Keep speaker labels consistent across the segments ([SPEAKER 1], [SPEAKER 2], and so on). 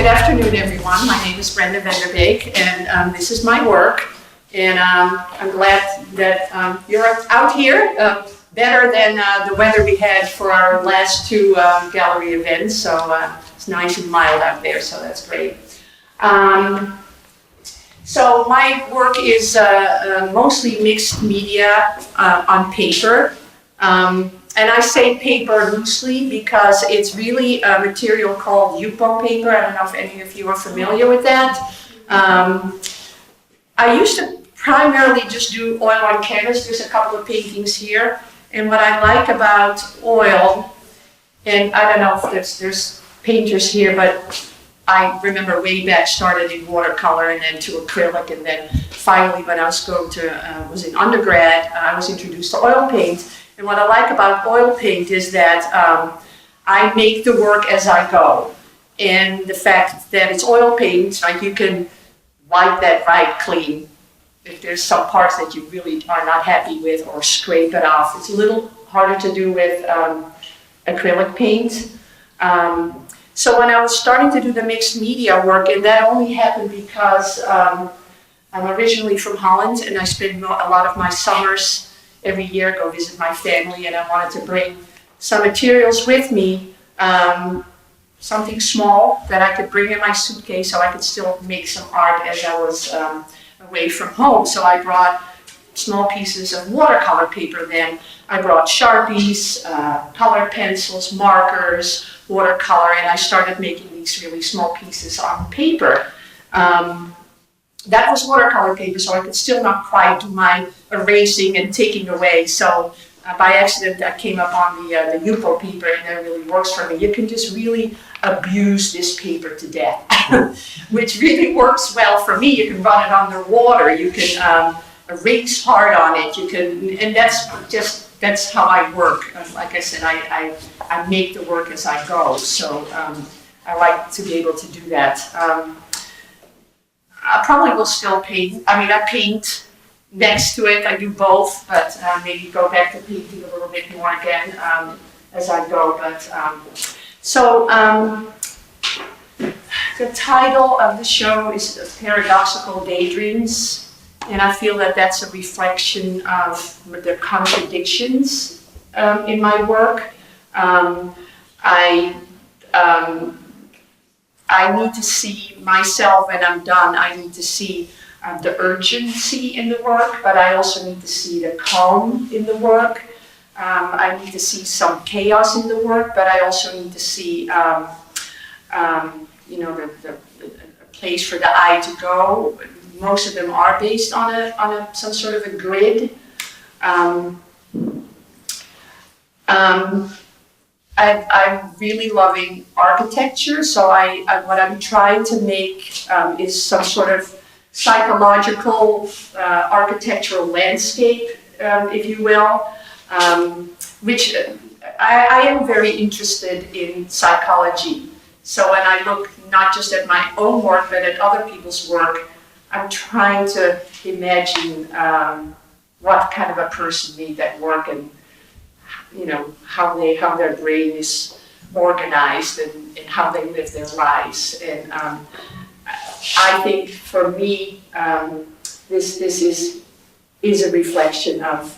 [SPEAKER 1] Good afternoon, everyone. My name is Brenda Beek, and this is my work. And I'm glad that you're out here, better than the weather we had for our last two gallery events. So it's nice and mild out there, so that's great. So my work is mostly mixed media on paper. And I say paper loosely because it's really a material called Yupo paper. I don't know if any of you are familiar with that. I used to primarily just do oil on canvas. There's a couple of paintings here. And what I like about oil, and I don't know if there's painters here, but I remember way back started in watercolor and then to acrylic, and then finally when I was in undergrad, I was introduced to oil paint. And what I like about oil paint is that I make the work as I go. And the fact that it's oil paint, like you can wipe that right clean. If there's some parts that you really are not happy with, or scrape it off. It's a little harder to do with acrylic paint. So when I was starting to do the mixed media work, and that only happened because I'm originally from Holland, and I spend a lot of my summers every year go visit my family, and I wanted to bring some materials with me, something small that I could bring in my suitcase so I could still make some art as I was away from home. So I brought small pieces of watercolor paper then. I brought Sharpies, colored pencils, markers, watercolor, and I started making these really small pieces on paper. That was watercolor paper, so I could still not quite do my erasing and taking away. So by accident, I came up on the Yupo paper, and that really works for me. You can just really abuse this paper to death, which really works well for me. You can run it underwater. You can erase hard on it. You can, and that's how I work. Like I said, I make the work as I go. So I like to be able to do that. I probably will still paint. I mean, I paint next to it. I do both, but maybe go back to painting a little bit more again as I go. But the title of the show is Paradoxical Daydreams, and I feel that that's a reflection of the contradictions in my work. I need to see myself when I'm done. I need to see the urgency in the work, but I also need to see the calm in the work. I need to see some chaos in the work, but I also need to see, the place for the eye to go. Most of them are based on some sort of a grid. I'm really loving architecture, so what I'm trying to make is some sort of psychological architectural landscape, if you will, which I am very interested in psychology. So when I look not just at my own work, but at other people's work, I'm trying to imagine what kind of a person made that work, and how their brain is organized, and how they live their lives. And I think for me, this is a reflection of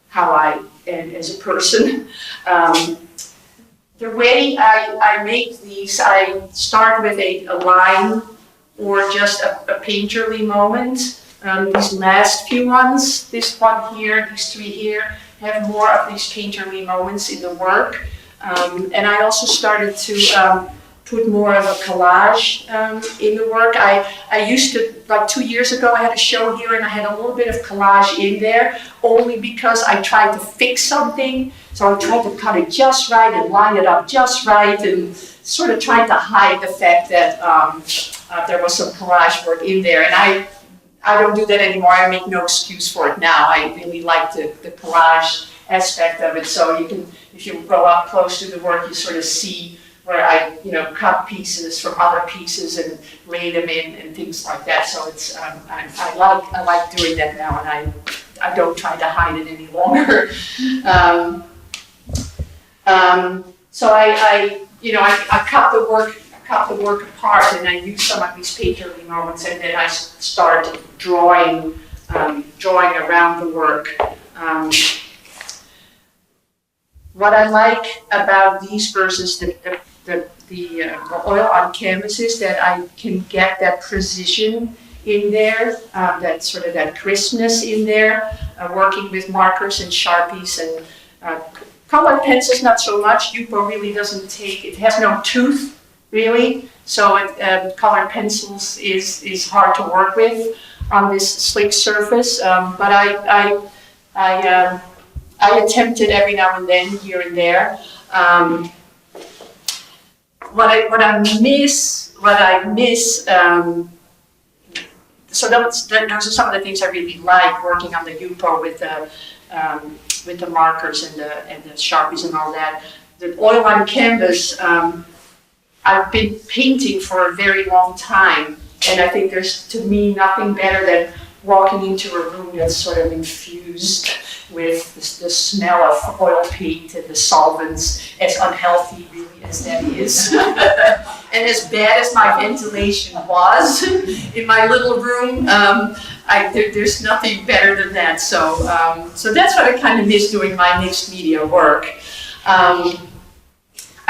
[SPEAKER 1] how I am as a person. The way I make these, I start with a line or just a painterly moment. These last few ones, this one here, these three here, have more of these painterly moments in the work. And I also started to put more of a collage in the work. I used to, like 2 years ago, I had a show here and I had a little bit of collage in there, only because I tried to fix something. So I tried to cut it just right and line it up just right, and sort of tried to hide the fact that there was some collage work in there. And I don't do that anymore. I make no excuse for it now. I really like the collage aspect of it. So you can, if you go up close to the work, you sort of see where I, cut pieces from other pieces and lay them in and things like that. So it's, I like doing that now, and I don't try to hide it any longer. So I cut the work cut the work apart and I use some of these painterly moments, and then I start drawing around the work. What I like about these versus the oil on canvas is that I can get that precision in there, that sort of that crispness in there, working with markers and Sharpies and colored pencils, not so much. Yupo really doesn't take, it has no tooth, really, so colored pencils is hard to work with on this slick surface, but I attempt it every now and then, here and there. What I miss, so those are some of the things I really like, working on the Yupo with the markers and the Sharpies and all that. The oil on canvas, I've been painting for a very long time, and I think there's, to me, nothing better than walking into a room that's sort of infused with the smell of oil paint and the solvents, as unhealthy really as that is. And as bad as my ventilation was in my little room, there's nothing better than that. So that's what I kind of miss doing my mixed media work.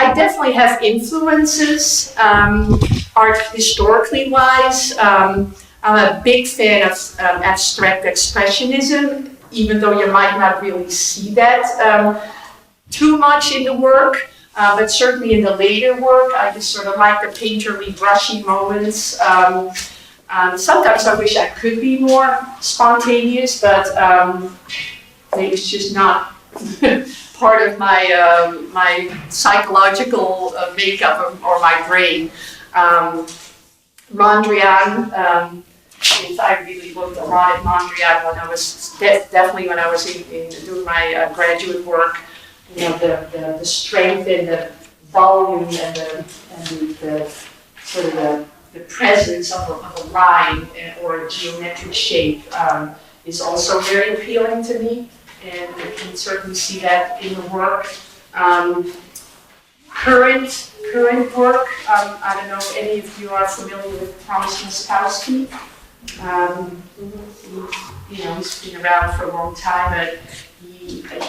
[SPEAKER 1] I definitely have influences, art historically wise. I'm a big fan of abstract expressionism, even though you might not really see that too much in the work, but certainly in the later work, I just sort of like the painterly, brushy moments. Sometimes I wish I could be more spontaneous, but maybe it's just not part of my my psychological makeup or my brain. Mondrian, I really looked a lot at Mondrian when I was definitely when I was doing my graduate work. You know, the strength and the volume and the sort of the presence of a line or a geometric shape is also very appealing to me, and you can certainly see that in the work. Current work, I don't know if any of you are familiar with Thomas Muskowski. He's been around for a long time, but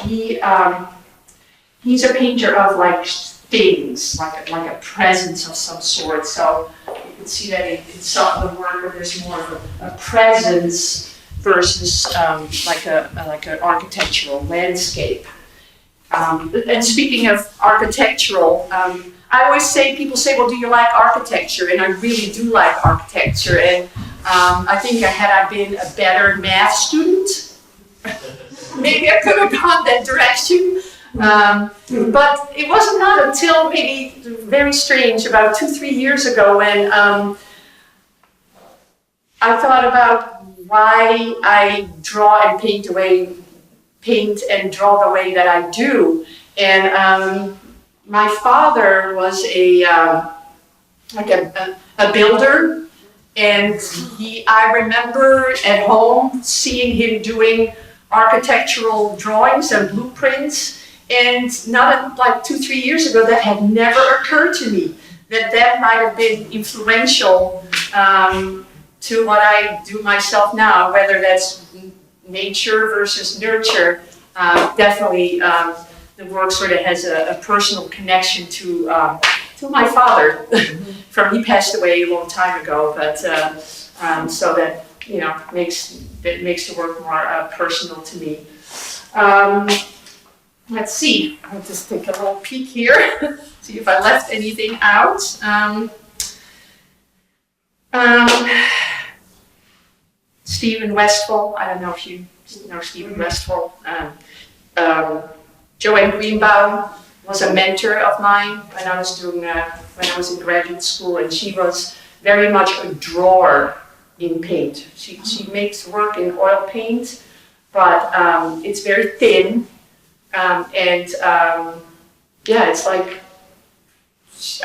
[SPEAKER 1] he's a painter of like things, like a presence of some sort. So you can see that in some of the work where there's more of a presence versus like an architectural landscape. And speaking of architectural, I always say, people say, well, do you like architecture? And I really do like architecture. And I think had I been a better math student, maybe I could have gone that direction. But it was not until maybe, very strange, about 2-3 years ago when I thought about why I draw and paint and draw the way that I do. And my father was a builder, and I remember at home seeing him doing architectural drawings and blueprints, and not like 2-3 years ago that had never occurred to me that might have been influential to what I do myself now, whether that's nature versus nurture. Definitely the work sort of has a personal connection to my father. He passed away a long time ago, but so that makes the work more personal to me. Let's see. I'll just take a little peek here, see if I left anything out. Stephen Westphal, I don't know if you know Stephen Westphal. Joanne Greenbaum was a mentor of mine when I was in graduate school, and she was very much a drawer in paint. She makes work in oil paint, but it's very thin, it's like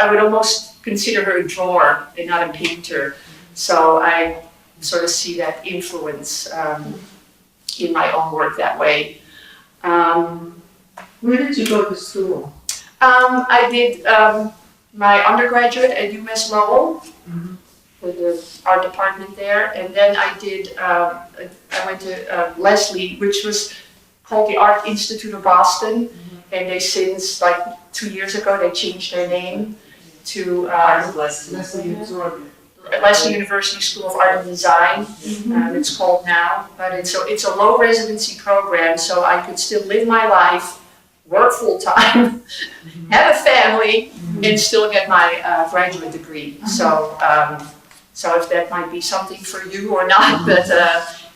[SPEAKER 1] I would almost consider her a drawer and not a painter. So I sort of see that influence in my own work that way. Where did you go to school? I did my undergraduate at UMass Lowell, with the art department there, and then I went to Leslie, which was called the Art Institute of Boston, and they since like 2 years ago they changed their name to Leslie University School of Art and Design. It's called now, but it's a low residency program, so I could still live my life, work full time, have a family, and still get my graduate degree. So if that might be something for you or not, but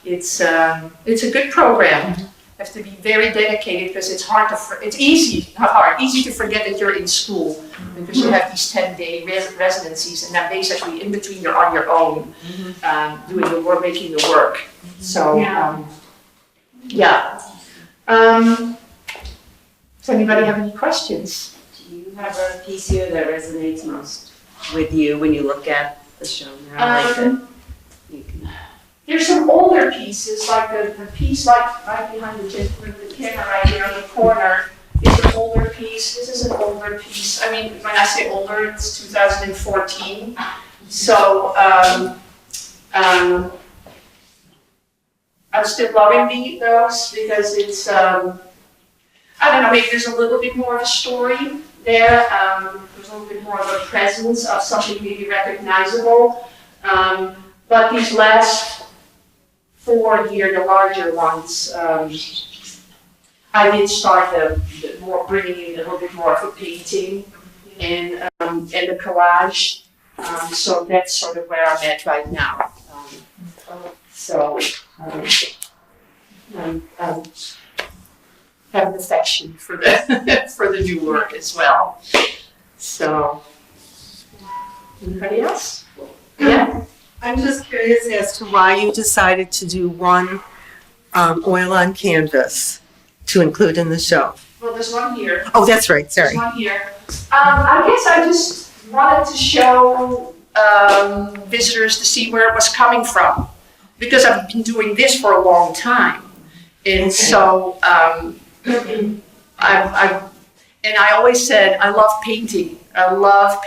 [SPEAKER 1] it's a good program. You have to be very dedicated because it's easy to forget that you're in school because you have these 10-day residencies, and then basically in between you're on your own doing the work, making the work. So does anybody have any questions?
[SPEAKER 2] Do you have a piece here that resonates most with you when you look at the show now?
[SPEAKER 1] There's some older pieces, like the piece right behind the camera right here on the corner is an older piece. This is an older piece. I mean, when I say older, it's 2014. So I'm still loving those because it's, I don't know, maybe there's a little bit more of a story there. There's a little bit more of a presence of something maybe recognizable. But these last 4 here, the larger ones, I did start the more bringing in a little bit more of a painting and the collage. So that's sort of where I'm at right now. Have an affection for the new work as well. So, anybody else? Yeah.
[SPEAKER 3] I'm just curious as to why you decided to do one oil on canvas to include in the show.
[SPEAKER 1] Well, there's one here.
[SPEAKER 3] Oh, that's right, sorry.
[SPEAKER 1] There's one here. I guess I just wanted to show visitors to see where it was coming from, because I've been doing this for a long time. And so I always said I love painting. I love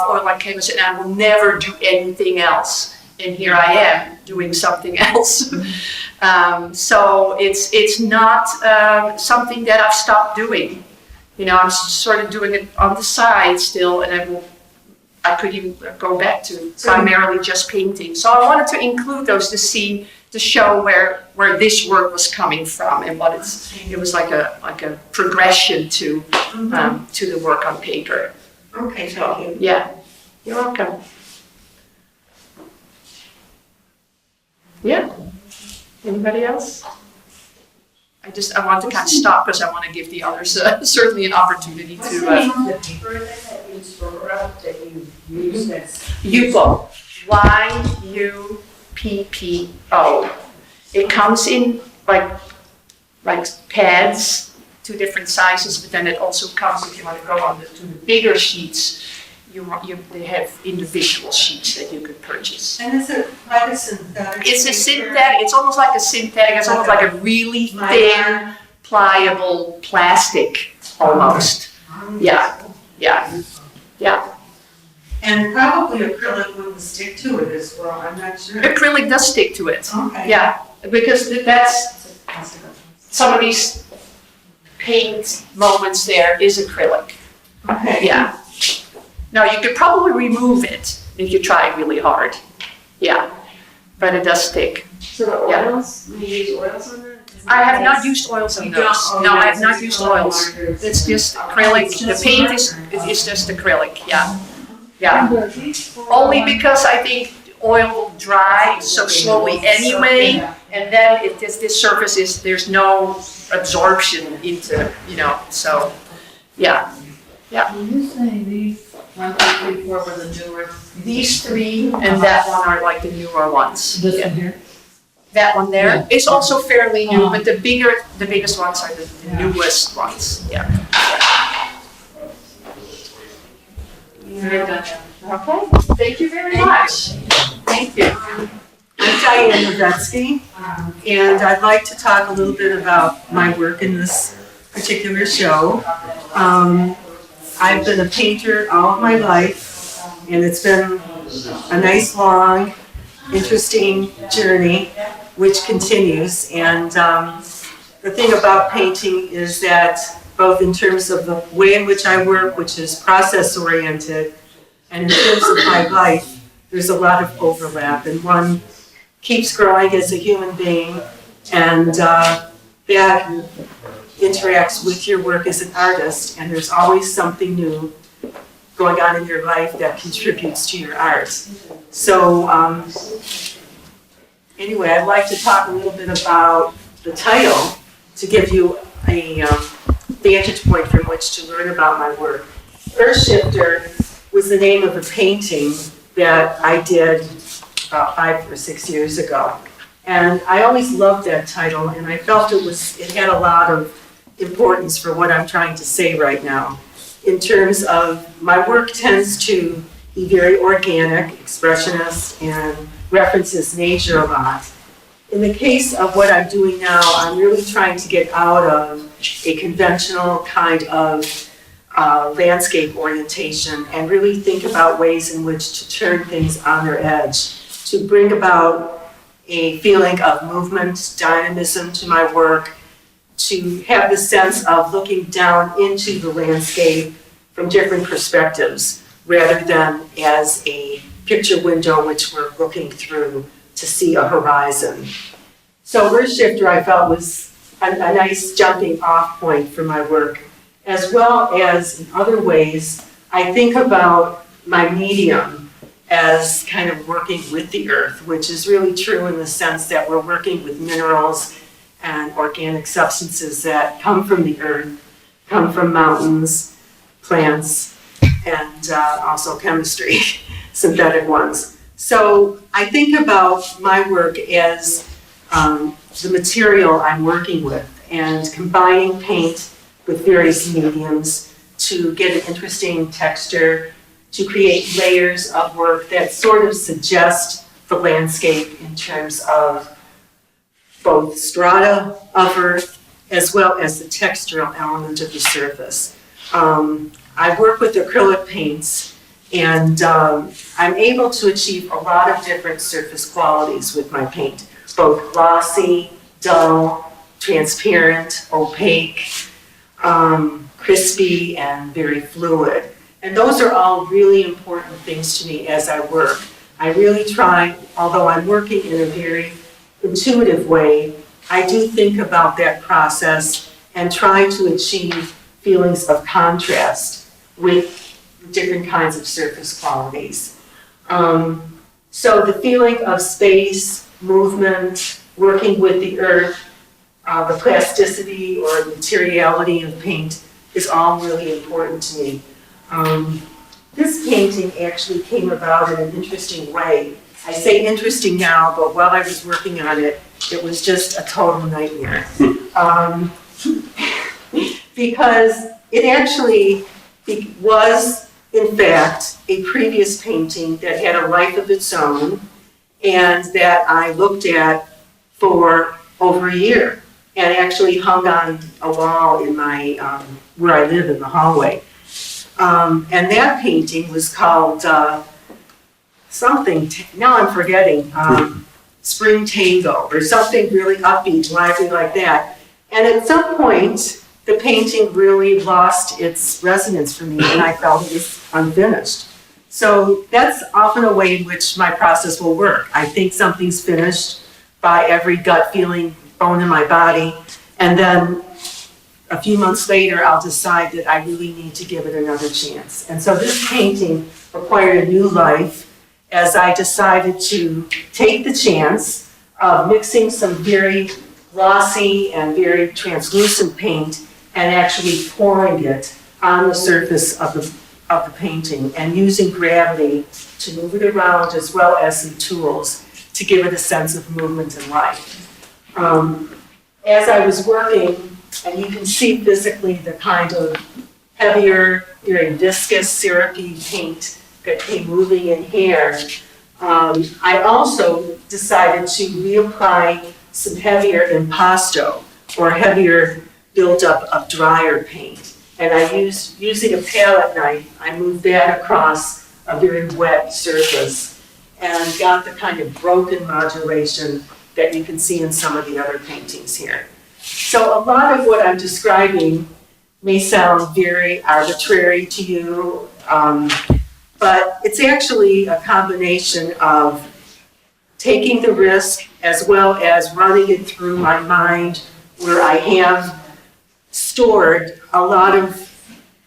[SPEAKER 1] oil on canvas, and I will never do anything else. And here I am doing something else. So it's not something that I've stopped doing. You know, I'm sort of doing it on the side still, and I could even go back to primarily just painting. So I wanted to include those to show where this work was coming from and what it was like a progression to the work on paper.
[SPEAKER 3] Okay,
[SPEAKER 1] So,
[SPEAKER 3] thank you.
[SPEAKER 1] yeah, you're welcome. Yeah. Anybody else? I want to kind of stop because I want to give the others certainly an opportunity to.
[SPEAKER 2] The paper that you use this.
[SPEAKER 1] Yupo. YUPPO. It comes in like pads, 2 different sizes, but then it also comes, if you want to go on to the bigger sheets, they have individual sheets that you could purchase.
[SPEAKER 3] And is it like a synthetic?
[SPEAKER 1] It's a synthetic, it's almost like a synthetic, it's almost like a really thin, pliable plastic, almost. Yeah.
[SPEAKER 3] And probably acrylic wouldn't stick to it as well, I'm not sure.
[SPEAKER 1] Acrylic does stick to it.
[SPEAKER 3] Okay.
[SPEAKER 1] Yeah, because that's, some of these paint moments there is acrylic.
[SPEAKER 3] Okay.
[SPEAKER 1] Yeah. Now you could probably remove it if you try really hard. Yeah, but it does stick.
[SPEAKER 2] So the oils, you use oils on that?
[SPEAKER 1] I have not used oils on those. No, I have not used oils. It's just acrylic. The paint is just acrylic. Yeah. Only because I think oil will dry so slowly anyway, and then this surface there's no absorption into, so, yeah.
[SPEAKER 4] Did you say these 1, 2, 3, 4 were the newer?
[SPEAKER 1] These 3 and that one are like the newer ones.
[SPEAKER 4] This one here?
[SPEAKER 1] That one there is also fairly new, but the biggest ones are the newest ones, yeah.
[SPEAKER 4] Very good.
[SPEAKER 1] Okay, thank you very much. Thank you.
[SPEAKER 3] I'm Diane Novetsky, and I'd like to talk a little bit about my work in this particular show. I've been a painter all of my life, and it's been a nice, long, interesting journey, which continues. And the thing about painting is that both in terms of the way in which I work, which is process-oriented, and in terms of my life, there's a lot of overlap, and one keeps growing as a human being, and that interacts with your work as an artist, and there's always something new going on in your life that contributes to your art. So anyway, I'd like to talk a little bit about the title to give you a vantage point from which to learn about my work. EARTHSHIFTER was the name of a painting that I did about 5 or 6 years ago. And I always loved that title, and I felt it had a lot of importance for what I'm trying to say right now. In terms of my work tends to be very organic, expressionist, and references nature a lot. In the case of what I'm doing now, I'm really trying to get out of a conventional kind of landscape orientation and really think about ways in which to turn things on their edge, to bring about a feeling of movement, dynamism to my work, to have the sense of looking down into the landscape from different perspectives, rather than as a picture window which we're looking through to see a horizon. So EARTHSHIFTER I felt was a nice jumping off point for my work, as well as in other ways, I think about my medium as kind of working with the earth, which is really true in the sense that we're working with minerals and organic substances that come from the earth, come from mountains, plants, and also chemistry, synthetic ones. So I think about my work as the material I'm working with and combining paint with various mediums to get an interesting texture, to create layers of work that sort of suggest the landscape in terms of both strata of earth as well as the textural element of the surface. I work with acrylic paints, and I'm able to achieve a lot of different surface qualities with my paint, both glossy, dull, transparent, opaque, crispy, and very fluid. And those are all really important things to me as I work. I really try, although I'm working in a very intuitive way, I do think about that process and try to achieve feelings of contrast with different kinds of surface qualities. So the feeling of space, movement, working with the earth, the plasticity or materiality of paint is all really important to me. This painting actually came about in an interesting way. I say interesting now, but while I was working on it, it was just a total nightmare. Because it actually was, in fact, a previous painting that had a life of its own and that I looked at for over a year and actually hung on a wall in my, where I live in the hallway. And that painting was called something, now I'm forgetting, Spring Tango or something really upbeat, lively like that. And at some point, the painting really lost its resonance for me and I felt it was unfinished. So that's often a way in which my process will work. I think something's finished by every gut feeling, bone in my body, and then a few months later, I'll decide that I really need to give it another chance. And so this painting acquired a new life as I decided to take the chance of mixing some very glossy and very translucent paint and actually pouring it on the surface of the painting and using gravity to move it around as well as some tools to give it a sense of movement and life. As I was working, and you can see physically the kind of heavier, very viscous, syrupy paint that came moving in here, I also decided to reapply some heavier impasto, or heavier buildup of drier paint. And using a palette knife, I moved that across a very wet surface and got the kind of broken modulation that you can see in some of the other paintings here. So a lot of what I'm describing may sound very arbitrary to you, but it's actually a combination of taking the risk as well as running it through my mind, where I have stored a lot of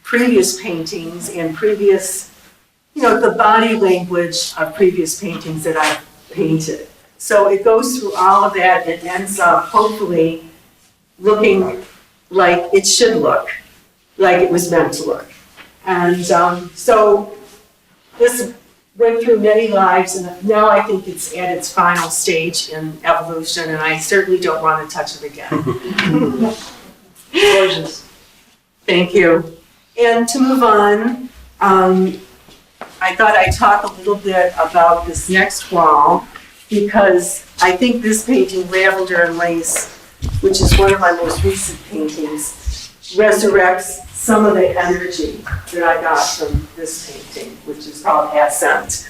[SPEAKER 3] previous paintings and previous, the body language of previous paintings that I've painted. So it goes through all of that and ends up hopefully looking like it should look, like it was meant to look. And so this went through many lives, and now I think it's at its final stage in evolution, and I certainly don't want to touch it again.
[SPEAKER 1] Gorgeous.
[SPEAKER 3] Thank you. And to move on, I thought I'd talk a little bit about this next wall, because I think this painting, Lavender and Lace, which is one of my most recent paintings, resurrects some of the energy that I got from this painting, which is called Ascent.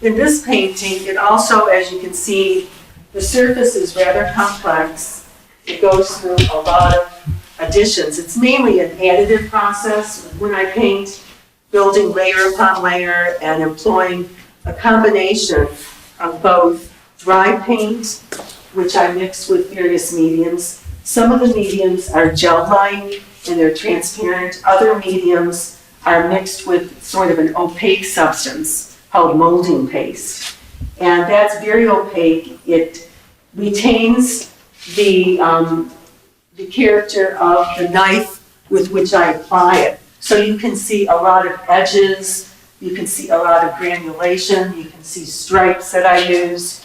[SPEAKER 3] In this painting, it also, as you can see, the surface is rather complex. It goes through a lot of additions. It's mainly an additive process when I paint, building layer upon layer and employing a combination of both dry paint, which I mix with various mediums. Some of the mediums are gel-like and they're transparent. Other mediums are mixed with sort of an opaque substance called molding paste. And that's very opaque. It retains the character of the knife with which I apply it. So you can see a lot of edges, you can see a lot of granulation, you can see stripes that I use,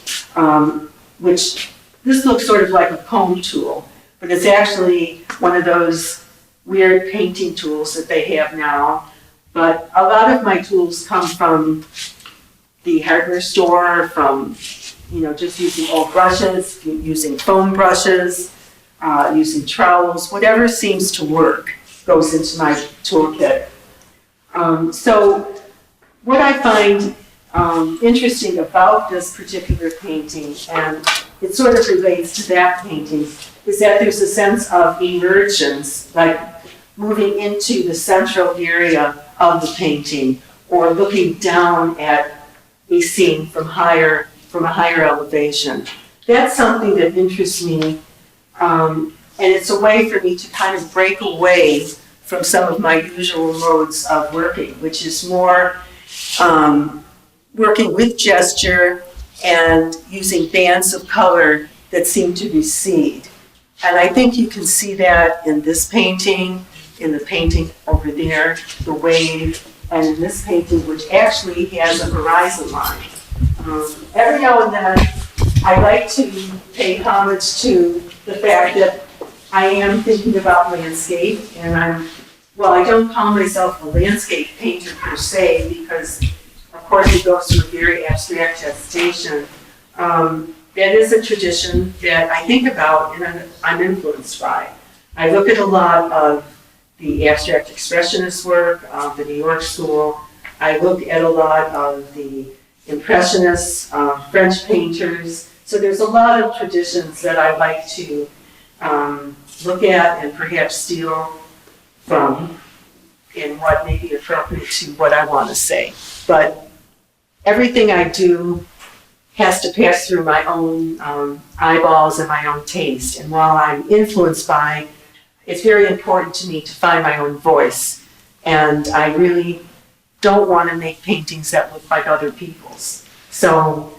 [SPEAKER 3] which this looks sort of like a comb tool, but it's actually one of those weird painting tools that they have now. But a lot of my tools come from the hardware store, from just using old brushes, using foam brushes, using trowels, whatever seems to work goes into my toolkit. So what I find interesting about this particular painting, and it sort of relates to that painting, is that there's a sense of emergence, like moving into the central area of the painting, or looking down at a scene from a higher elevation. That's something that interests me, and it's a way for me to kind of break away from some of my usual modes of working, which is more working with gesture and using bands of color that seem to recede. And I think you can see that in this painting, in the painting over there, the wave, and in this painting, which actually has a horizon line. Every now and then, I like to pay homage to the fact that I am thinking about landscape, and I don't call myself a landscape painter per se, because of course it goes through a very abstract gestation. That is a tradition that I think about and I'm influenced by. I look at a lot of the abstract expressionist work of the New York School. I look at a lot of the Impressionists, French painters. So there's a lot of traditions that I like to look at and perhaps steal from in what may be appropriate to what I want to say. But everything I do has to pass through my own eyeballs and my own taste. And while I'm influenced by, it's very important to me to find my own voice. And I really don't want to make paintings that look like other people's. So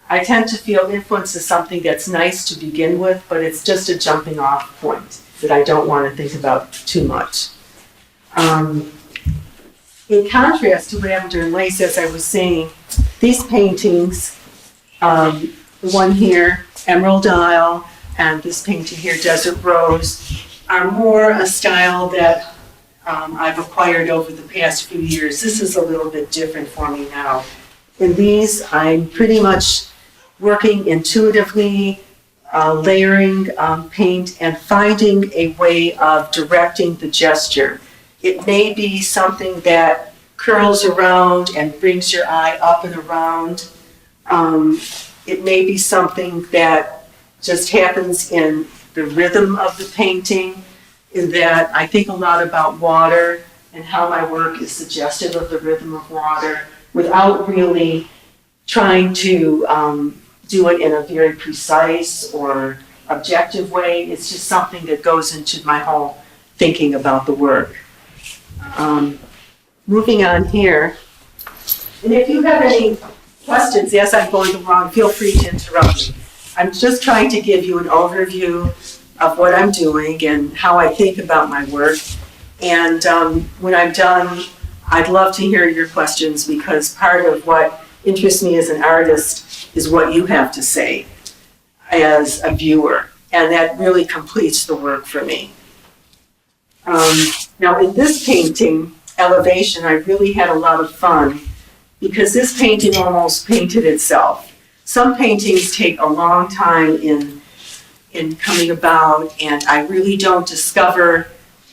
[SPEAKER 3] I tend to feel influence is something that's nice to begin with, but it's just a jumping off point that I don't want to think about too much. In contrast to Lavender and Lace, as I was saying, these paintings, the one here, Emerald Isle, and this painting here, Desert Rose, are more a style that I've acquired over the past few years. This is a little bit different for me now. In these, I'm pretty much working intuitively, layering paint and finding a way of directing the gesture. It may be something that curls around and brings your eye up and around. It may be something that just happens in the rhythm of the painting, in that I think a lot about water and how my work is suggestive of the rhythm of water without really trying to do it in a very precise or objective way. It's just something that goes into my whole thinking about the work. Moving on here, and if you have any questions as I'm going along, feel free to interrupt me. I'm just trying to give you an overview of what I'm doing and how I think about my work. And when I'm done, I'd love to hear your questions, because part of what interests me as an artist is what you have to say as a viewer. And that really completes the work for me. Now in this painting, Elevation, I really had a lot of fun because this painting almost painted itself. Some paintings take a long time in coming about, and I really don't discover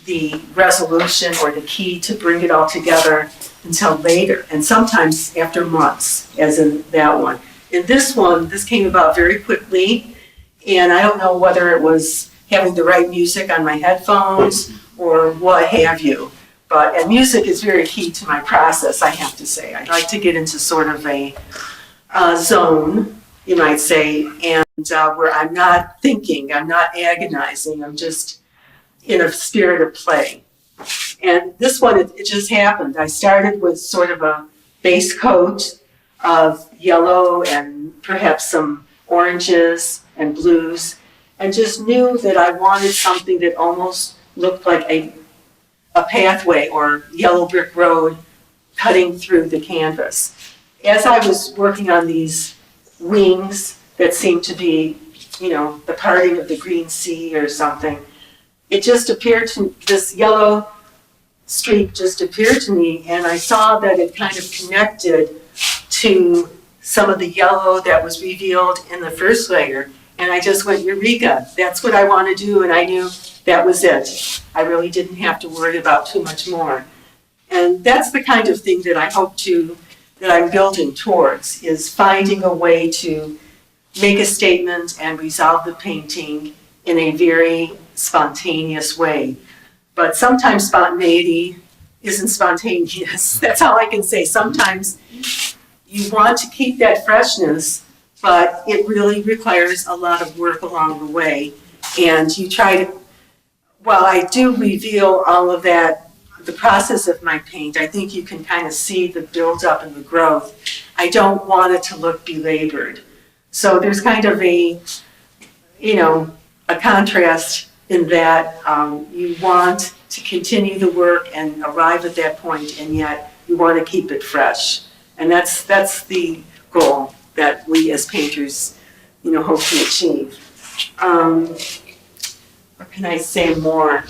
[SPEAKER 3] the resolution or the key to bring it all together until later, and sometimes after months, as in that one. In this one, this came about very quickly, and I don't know whether it was having the right music on my headphones or what have you. And music is very key to my process, I have to say. I like to get into sort of a zone, you might say, and where I'm not thinking, I'm not agonizing, I'm just in a spirit of play. And this one, it just happened. I started with sort of a base coat of yellow and perhaps some oranges and blues, and just knew that I wanted something that almost looked like a pathway or yellow brick road cutting through the canvas. As I was working on these wings that seemed to be, the parting of the green sea or something, it just appeared to, this yellow streak just appeared to me, and I saw that it kind of connected to some of the yellow that was revealed in the first layer, and I just went, Eureka, that's what I want to do, and I knew that was it. I really didn't have to worry about too much more. And that's the kind of thing that I hope that I'm building towards, is finding a way to make a statement and resolve the painting in a very spontaneous way. But sometimes spontaneity isn't spontaneous. That's all I can say. Sometimes you want to keep that freshness, but it really requires a lot of work along the way. And you try to, while I do reveal all of that, the process of my paint, I think you can kind of see the build-up and the growth. I don't want it to look belabored. So there's kind of a contrast in that you want to continue the work and arrive at that point, and yet you want to keep it fresh. And that's the goal that we as painters, hope to achieve. What can I say more?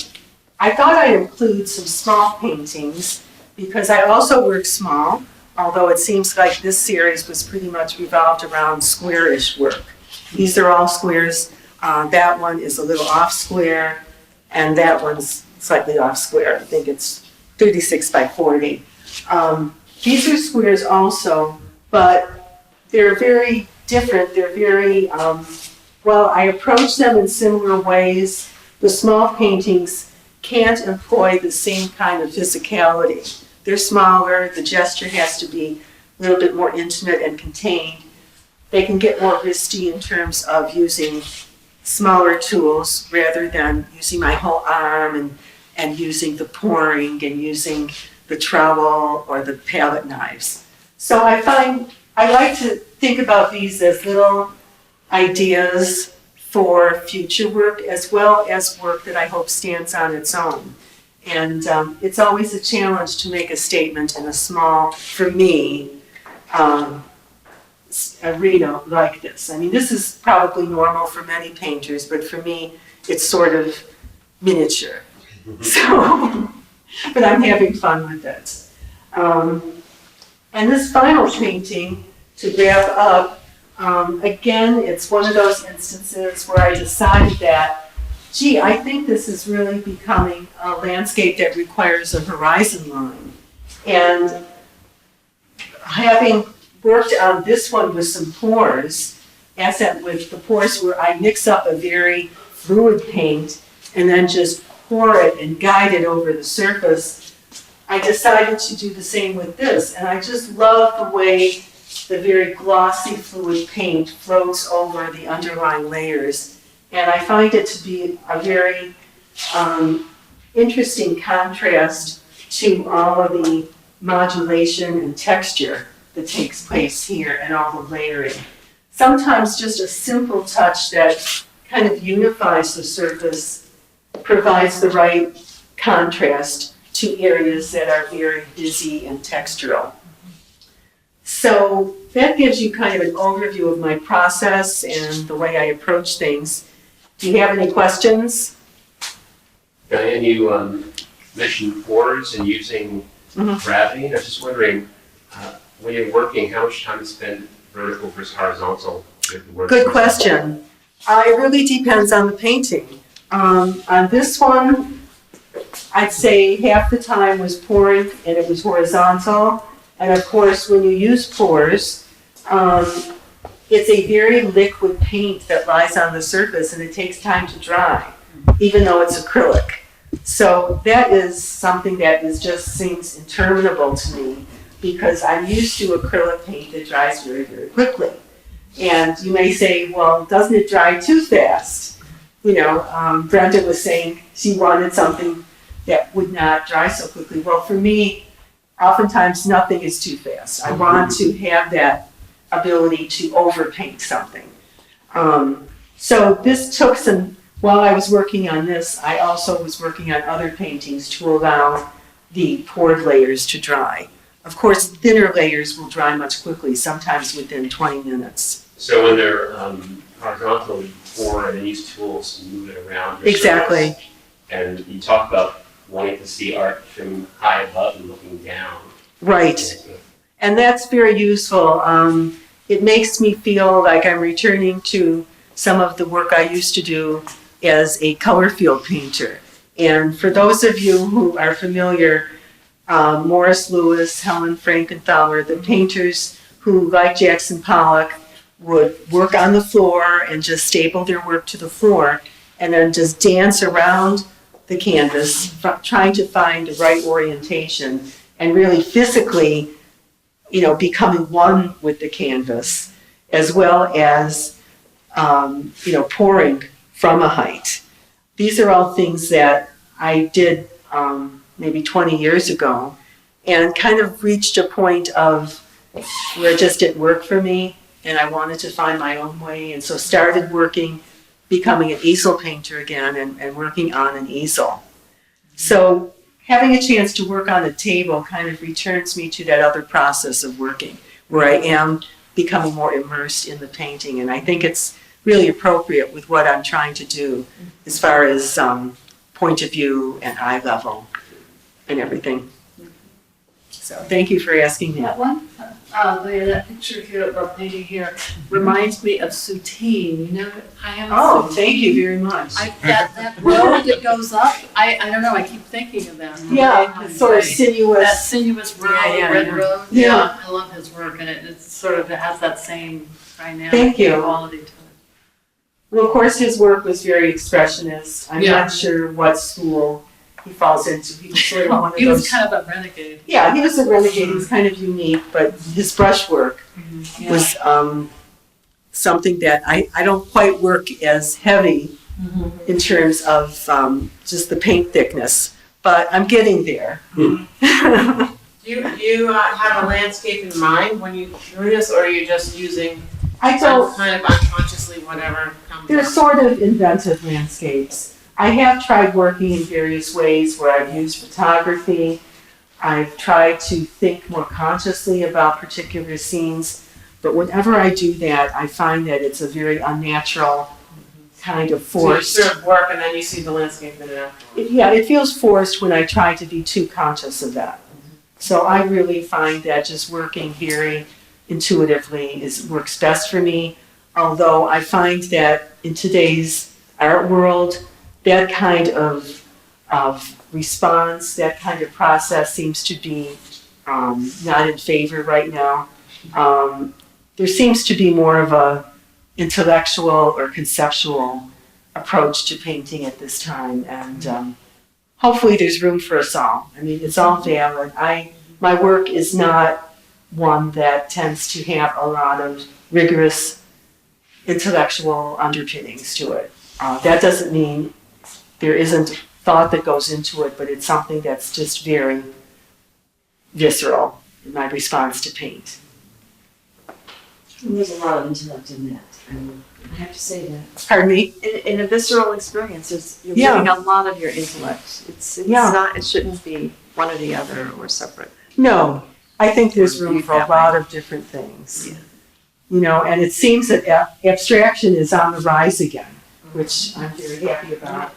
[SPEAKER 3] I thought I'd include some small paintings because I also work small, although it seems like this series was pretty much revolved around square-ish work. These are all squares. That one is a little off square, and that one's slightly off square. I think it's 36 by 40. These are squares also, but they're very different. They're very, I approach them in similar ways. The small paintings can't employ the same kind of physicality. They're smaller, the gesture has to be a little bit more intimate and contained. They can get more risky in terms of using smaller tools rather than using my whole arm and using the pouring and using the trowel or the palette knives. So I like to think about these as little ideas for future work, as well as work that I hope stands on its own. And it's always a challenge to make a statement in a small, for me, arena like this. I mean, this is probably normal for many painters, but for me, it's sort of miniature. So, but I'm having fun with it. And this final painting, to wrap up, Again, it's one of those instances where I decided that, gee, I think this is really becoming a landscape that requires a horizon line. And having worked on this one with some pours, as that with the pours where I mix up a very fluid paint and then just pour it and guide it over the surface, I decided to do the same with this. And I just love the way the very glossy fluid paint floats over the underlying layers. And I find it to be a very interesting contrast to all of the modulation and texture that takes place here and all the layering. Sometimes just a simple touch that kind of unifies the surface provides the right contrast to areas that are very busy and textural. So that gives you kind of an overview of my process and the way I approach things. Do you have any questions?
[SPEAKER 5] Diane, you mentioned pours and using gravity. I was just wondering, when you're working, how much time is spent vertical versus horizontal with the work?
[SPEAKER 3] Good question. It really depends on the painting. On this one, I'd say half the time was pouring and it was horizontal. And of course, when you use pours, it's a very liquid paint that lies on the surface and it takes time to dry, even though it's acrylic. So that is something that just seems interminable to me because I'm used to acrylic paint that dries very, very quickly. And you may say, well, doesn't it dry too fast? You know, Brenda was saying she wanted something that would not dry so quickly. Well, for me, oftentimes nothing is too fast. I want to have that ability to overpaint something. So this took some, while I was working on this, I also was working on other paintings to allow the poured layers to dry. Of course, thinner layers will dry much quickly, sometimes within 20 minutes.
[SPEAKER 5] So when they're horizontal, you pour and then use tools to move it around your
[SPEAKER 3] Exactly.
[SPEAKER 5] surface. And you talk about wanting to see art from high above and looking down.
[SPEAKER 3] Right. And that's very useful. It makes me feel like I'm returning to some of the work I used to do as a color field painter. And for those of you who are familiar, Morris Louis, Helen Frankenthaler, the painters who, like Jackson Pollock, would work on the floor and just staple their work to the floor and then just dance around the canvas, trying to find the right orientation and really physically, you know, becoming one with the canvas, as well as, you know, pouring from a height. These are all things that I did maybe 20 years ago and kind of reached a point of where it just didn't work for me and I wanted to find my own way, and so started working, becoming an easel painter again and working on an easel. So having a chance to work on a table kind of returns me to that other process of working, where I am becoming more immersed in the painting, and I think it's really appropriate with what I'm trying to do as far as point of view and eye level and everything. So thank you for asking that.
[SPEAKER 4] One, that picture here, or painting here, reminds me of Soutine, you know, I have.
[SPEAKER 3] Oh, thank you very much.
[SPEAKER 4] That road that goes up, I don't know, I keep thinking of that.
[SPEAKER 3] Yeah, it's sort of
[SPEAKER 4] That
[SPEAKER 3] sinuous.
[SPEAKER 4] sinuous road,
[SPEAKER 3] Yeah,
[SPEAKER 4] red
[SPEAKER 3] yeah.
[SPEAKER 4] road.
[SPEAKER 3] Yeah.
[SPEAKER 4] I love his work, and it sort of has that same dynamic
[SPEAKER 3] Thank you.
[SPEAKER 4] quality to it.
[SPEAKER 3] Well, of course, his work was very expressionist. I'm
[SPEAKER 4] Yeah.
[SPEAKER 3] not sure what school he falls into. He was sort of one of
[SPEAKER 4] He was
[SPEAKER 3] those.
[SPEAKER 4] kind of a renegade.
[SPEAKER 3] Yeah, he was a renegade. He was kind of unique, but his brushwork
[SPEAKER 4] Yeah.
[SPEAKER 3] was something that I don't quite work as heavy in terms of just the paint thickness, but I'm getting there.
[SPEAKER 6] Do you have a landscape in mind when you do this, or are you just using
[SPEAKER 3] I don't.
[SPEAKER 6] kind of unconsciously whatever comes
[SPEAKER 3] They're
[SPEAKER 6] up?
[SPEAKER 3] sort of inventive landscapes. I have tried working in various ways where I've used photography. I've tried to think more consciously about particular scenes, but whenever I do that, I find that it's a very unnatural kind of
[SPEAKER 6] So you
[SPEAKER 3] forced.
[SPEAKER 6] sort of work and then you see the landscape in it afterwards.
[SPEAKER 3] Yeah, it feels forced when I try to be too conscious of that. So I really find that just working very intuitively works best for me. Although I find that in today's art world, that kind of response, that kind of process seems to be not in favor right now. There seems to be more of a intellectual or conceptual approach to painting at this time, and hopefully there's room for us all. I mean, it's all valid. My work is not one that tends to have a lot of rigorous intellectual underpinnings to it. That doesn't mean there isn't thought that goes into it, but it's something that's just very visceral in my response to paint.
[SPEAKER 2] And there's a lot of intellect in that. I have to say that.
[SPEAKER 3] Pardon me?
[SPEAKER 2] In a visceral experience, you're
[SPEAKER 3] Yeah.
[SPEAKER 2] getting a lot of your intellect. It's
[SPEAKER 3] Yeah.
[SPEAKER 2] not. It shouldn't be one or the other or separate.
[SPEAKER 3] No, I think there's room
[SPEAKER 2] Viewed
[SPEAKER 3] for a
[SPEAKER 2] that
[SPEAKER 3] lot of different things.
[SPEAKER 2] Yeah.
[SPEAKER 3] You know, and it seems that abstraction is on the rise again, which I'm very happy about.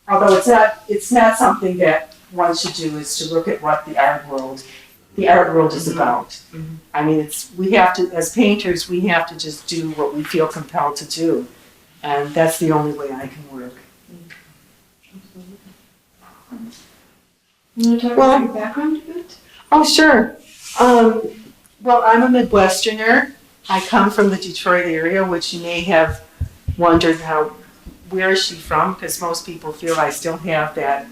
[SPEAKER 3] Although it's not something that one should do, is to look at what the art world is about. I mean, we have to, as painters, we have to just do what we feel compelled to do. And that's the only way I can work.
[SPEAKER 1] You want to talk about your background a bit?
[SPEAKER 3] Oh, sure. Well, I'm a Midwesterner. I come from the Detroit area, which you may have wondered where is she from? Because most people feel I still have that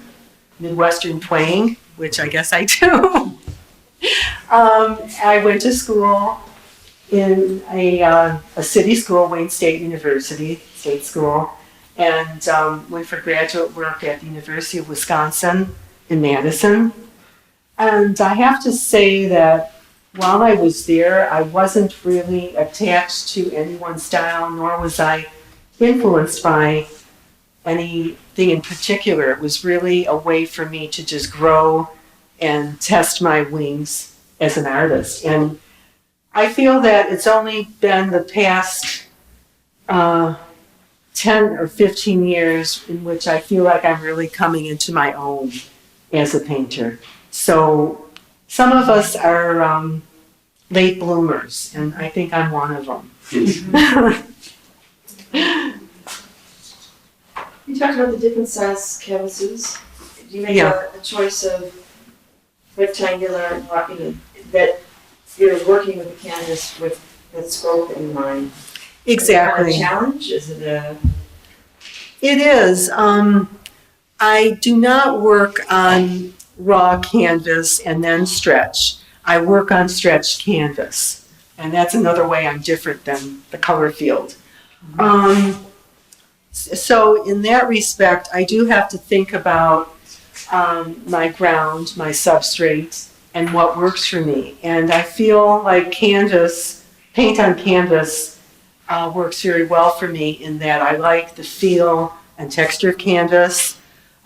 [SPEAKER 3] Midwestern twang, which I guess I do. I went to school in a city school, Wayne State University, state school, and went for graduate work at the University of Wisconsin in Madison. And I have to say that while I was there, I wasn't really attached to any one style, nor was I influenced by anything in particular. It was really a way for me to just grow and test my wings as an artist. And I feel that it's only been the past 10 or 15 years in which I feel like I'm really coming into my own as a painter. So some of us are late bloomers, and I think I'm one of them.
[SPEAKER 2] You talked about the different size canvases. Do you make
[SPEAKER 3] Yeah.
[SPEAKER 2] a choice of rectangular, that you're working with the canvas with scope in mind?
[SPEAKER 3] Exactly.
[SPEAKER 2] Is it a challenge? Is it a...
[SPEAKER 3] It is. I do not work on raw canvas and then stretch. I work on stretched canvas, and that's another way I'm different than the color field. So in that respect, I do have to think about my ground, my substrate, and what works for me. And I feel like paint on canvas works very well for me in that I like the feel and texture of canvas.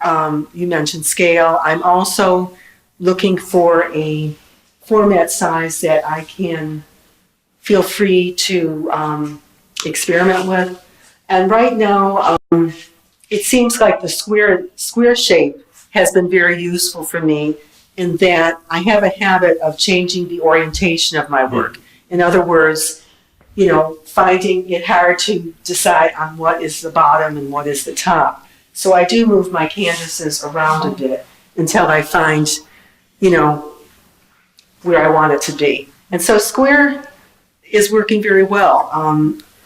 [SPEAKER 3] You mentioned scale. I'm also looking for a format size that I can feel free to experiment with. And right now, it seems like the square shape has been very useful for me in that I have a habit of changing the orientation of my work. In other words, finding it hard to decide on what is the bottom and what is the top. So I do move my canvases around a bit until I find, where I want it to be. And so square is working very well.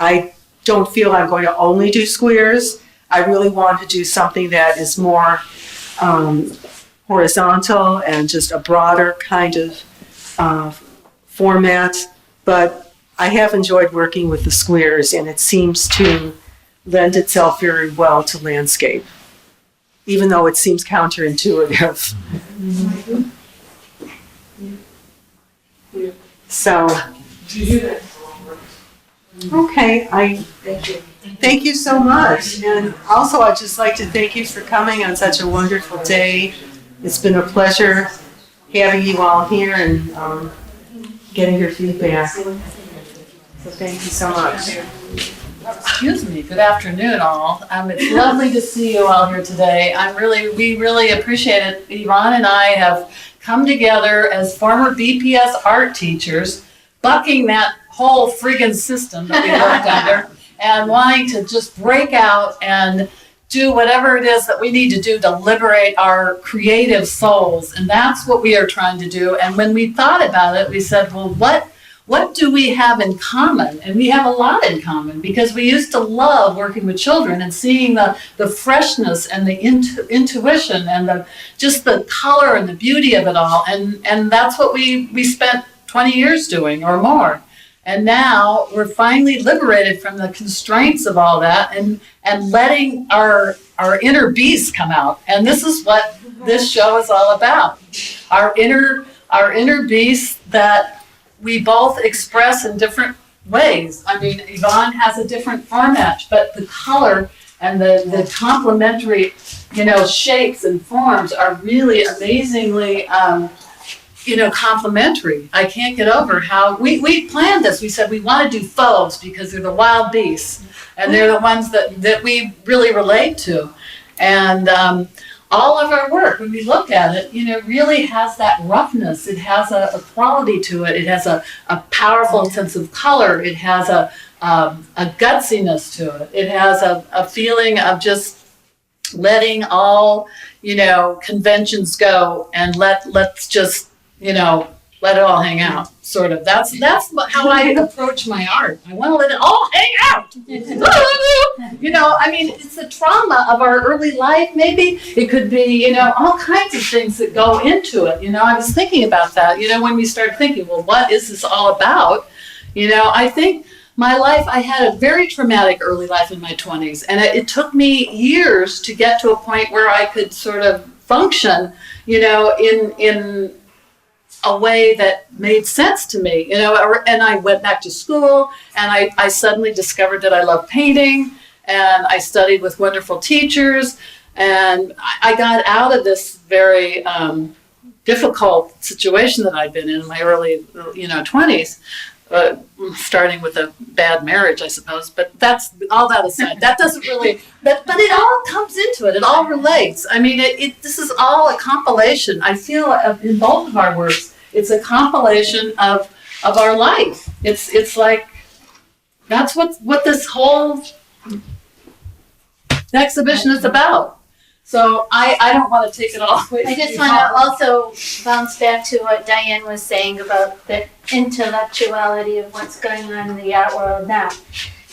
[SPEAKER 3] I don't feel I'm going to only do squares. I really want to do something that is more horizontal and just a broader kind of format. But I have enjoyed working with the squares, and it seems to lend itself very well to landscape, even though it seems counterintuitive. So, okay, thank you so much. And also, I'd just like to thank you for coming on such a wonderful day. It's been a pleasure having you all here and getting your feedback. So thank you so much.
[SPEAKER 4] Excuse me, good afternoon all. It's lovely to see you all here today. We really appreciate it. Yvonne and I have come together as former BPS art teachers, bucking that whole friggin' system that we worked under, and wanting to just break out and do whatever it is that we need to do to liberate our creative souls. And that's what we are trying to do. And when we thought about it, we said, well, what do we have in common? And we have a lot in common, because we used to love working with children and seeing the freshness and the intuition and just the color and the beauty of it all. And that's what we spent 20 years doing or more. And now we're finally liberated from the constraints of all that and letting our inner beast come out. And this is what this show is all about. Our inner beast that we both express in different ways. I mean, Yvonne has a different format, but the color and the complementary, shapes and forms are really amazingly complementary. I can't get over how we planned this. We said we want to do fauves because they're the wild beasts, and they're the ones that we really relate to. And all of our work, when we look at it, really has that roughness. It has a quality to it. It has a powerful sense of color. It has a gutsiness to it. It has a feeling of just letting all, conventions go and let's just let it all hang out, sort of. That's how I approach my art. I want to let it all hang out. It's the trauma of our early life, maybe. It could be, all kinds of things that go into it. I was thinking about that, when we started thinking, well, what is this all about? I think my life, I had a very traumatic early life in my 20s, and it took me years to get to a point where I could sort of function, in a way that made sense to me, and I went back to school, and I suddenly discovered that I love painting, and I studied with wonderful teachers, and I got out of this very difficult situation that I'd been in my early, 20s, starting with a bad marriage, I suppose, but that's all that aside. That doesn't really, but it all comes into it. It all relates. I mean, this is all a compilation. I feel in both of our works, it's a compilation of our life. It's like, that's what this whole exhibition is about. So I don't want to take it all away.
[SPEAKER 7] I just want to also bounce back to what Diane was saying about the intellectuality of what's going on in the art world now.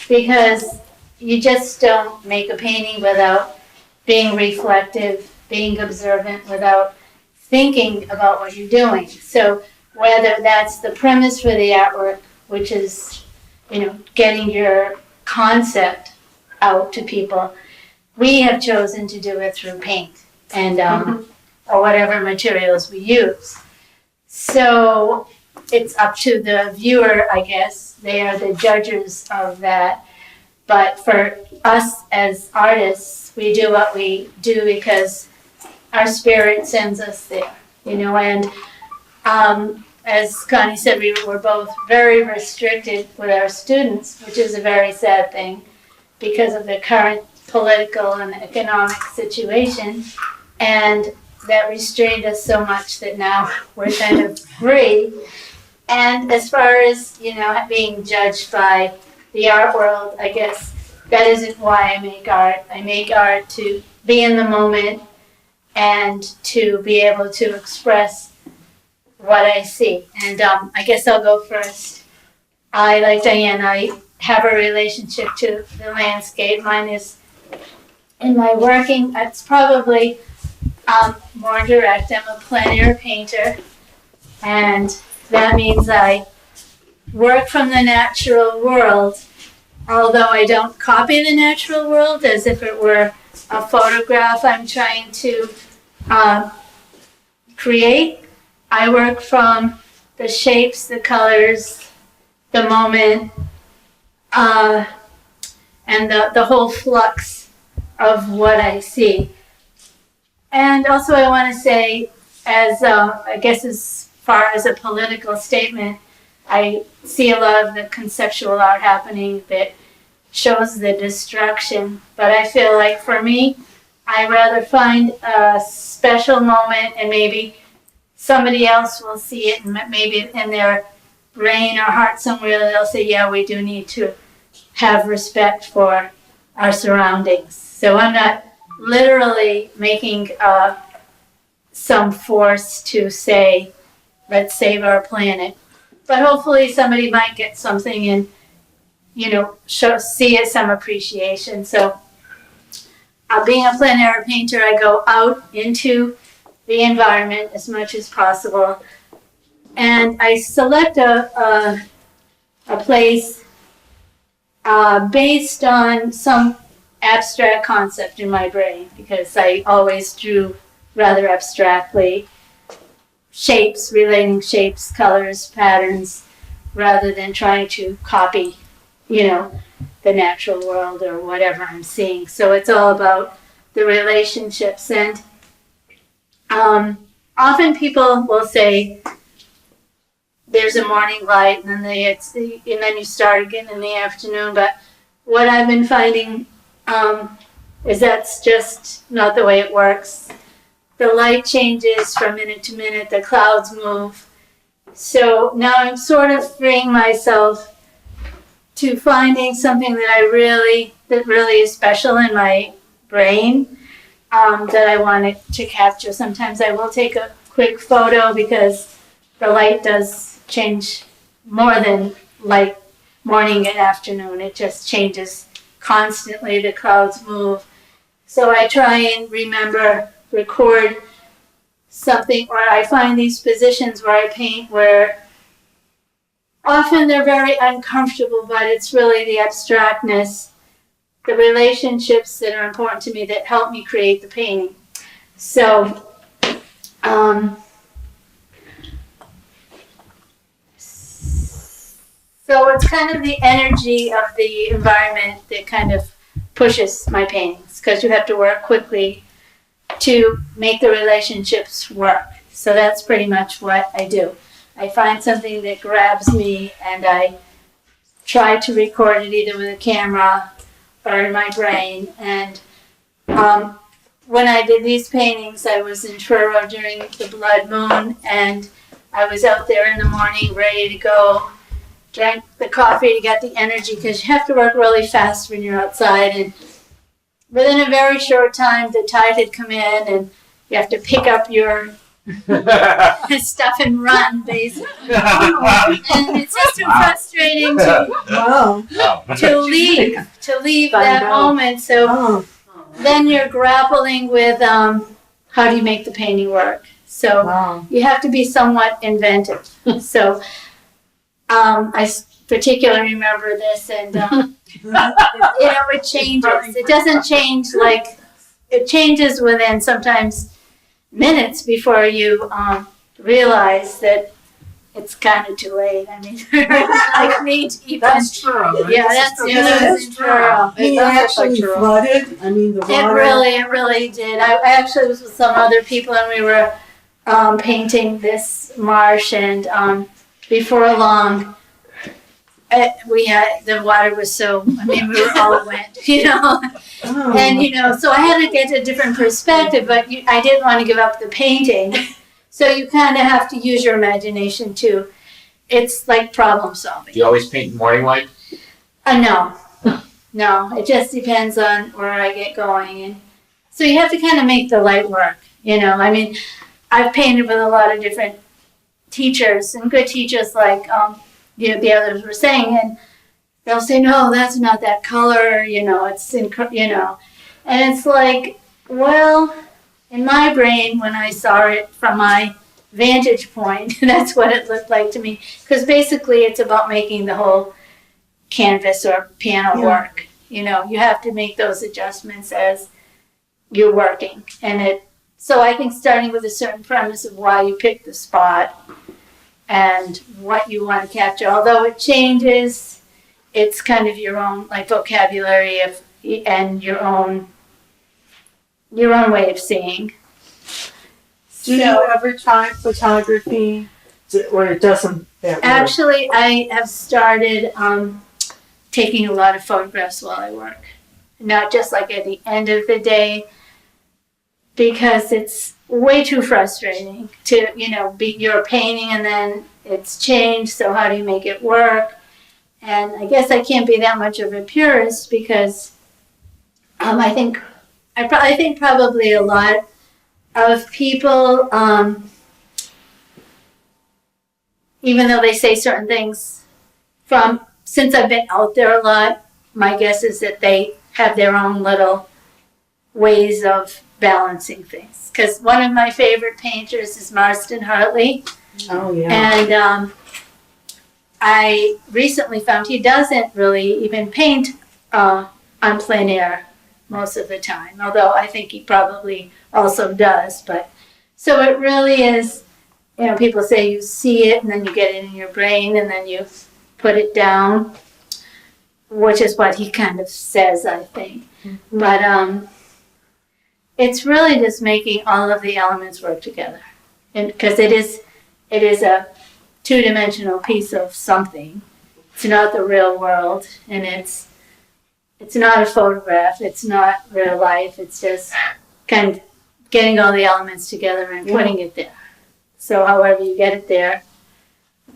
[SPEAKER 7] Because you just don't make a painting without being reflective, being observant, without thinking about what you're doing. So whether that's the premise for the artwork, which is, getting your concept out to people, we have chosen to do it through paint and or whatever materials we use. So it's up to the viewer, I guess. They are the judges of that. But for us as artists, we do what we do because our spirit sends us there, and as Connie said, we were both very restricted with our students, which is a very sad thing because of the current political and economic situation, and that restrained us so much that now we're kind of free. And as far as being judged by the art world, I guess that isn't why I make art. I make art to be in the moment and to be able to express what I see. And I guess I'll go first. Like Diane, I have a relationship to the landscape. Mine is, in my working, it's probably more direct. I'm a plein air painter, and that means I work from the natural world, although I don't copy the natural world as if it were a photograph I'm trying to create. I work from the shapes, the colors, the moment, and the whole flux of what I see. And also I want to say, as far as a political statement, I see a lot of the conceptual art happening that shows the destruction. But I feel like for me, I rather find a special moment and maybe somebody else will see it and maybe in their brain or heart somewhere they'll say, yeah, we do need to have respect for our surroundings. So I'm not literally making some force to say, let's save our planet. But hopefully somebody might get something and, see it some appreciation. So being a plein air painter, I go out into the environment as much as possible. And I select a place based on some abstract concept in my brain, because I always drew rather abstractly, relating shapes, colors, patterns, rather than trying to copy, the natural world or whatever I'm seeing. So it's all about the relationships. And often people will say, there's a morning light, and then you start again in the afternoon. But what I've been finding is that's just not the way it works. The light changes from minute to minute. The clouds move. So now I'm sort of freeing myself to finding something that really is special in my brain that I want to capture. Sometimes I will take a quick photo because the light does change more than light morning and afternoon. It just changes constantly. The clouds move. So I try and record something, or I find these positions where I paint where often they're very uncomfortable, but it's really the abstractness, the relationships that are important to me that help me create the painting. So, so it's kind of the energy of the environment that kind of pushes my paintings, because you have to work quickly to make the relationships work. So that's pretty much what I do. I find something that grabs me and I try to record it either with a camera or in my brain. And when I did these paintings, I was in Truro during the blood moon, and I was out there in the morning ready to go, drank the coffee to get the energy, because you have to work really fast when you're outside. And within a very short time, the tide had come in, and you have to pick up your stuff and run, basically. And it's just too frustrating to leave that moment. So then you're grappling with how do you make the painting work. So you have to be somewhat inventive. So I particularly remember this, and it changes. It doesn't change it changes within sometimes minutes before you realize that it's kind of too late. I mean, like me to even.
[SPEAKER 3] That's true. Right?
[SPEAKER 7] Yeah, that's true.
[SPEAKER 8] It actually flooded. I mean, the water.
[SPEAKER 7] It really did. I actually was with some other people, and we were painting this marsh, and before long, the water was so, we were all wet, and so I had to get a different perspective, but I didn't want to give up the painting, so you kind of have to use your imagination too. It's like problem solving.
[SPEAKER 5] Do you always paint in morning light?
[SPEAKER 7] No, it just depends on where I get going, and so you have to kind of make the light work, I've painted with a lot of different teachers, and good teachers like, the others were saying, and they'll say, no, that's not that color, it's and it's like, well, in my brain, when I saw it from my vantage point, that's what it looked like to me, because basically it's about making the whole canvas or piano work. You have to make those adjustments as you're working, so I think starting with a certain premise of why you picked the spot and what you want to capture. Although it changes, it's kind of your own vocabulary and your own way of seeing.
[SPEAKER 3] Do you ever try photography, or it doesn't?
[SPEAKER 7] Actually, I have started taking a lot of photographs while I work, not just at the end of the day, because it's way too frustrating to, you're painting and then it's changed, so how do you make it work? And I guess I can't be that much of a purist because I think probably a lot of people, even though they say certain things since I've been out there a lot, my guess is that they have their own little ways of balancing things. Because one of my favorite painters is Marston Hartley.
[SPEAKER 8] Oh, yeah.
[SPEAKER 7] And I recently found he doesn't really even paint on plein air most of the time, although I think he probably also does. But so it really is, people say you see it and then you get it in your brain and then you put it down, which is what he kind of says, I think. But it's really just making all of the elements work together, and because it is a two-dimensional piece of something. It's not the real world, and it's not a photograph. It's not real life. It's just kind of getting all the elements together and putting it there. So however you get it there,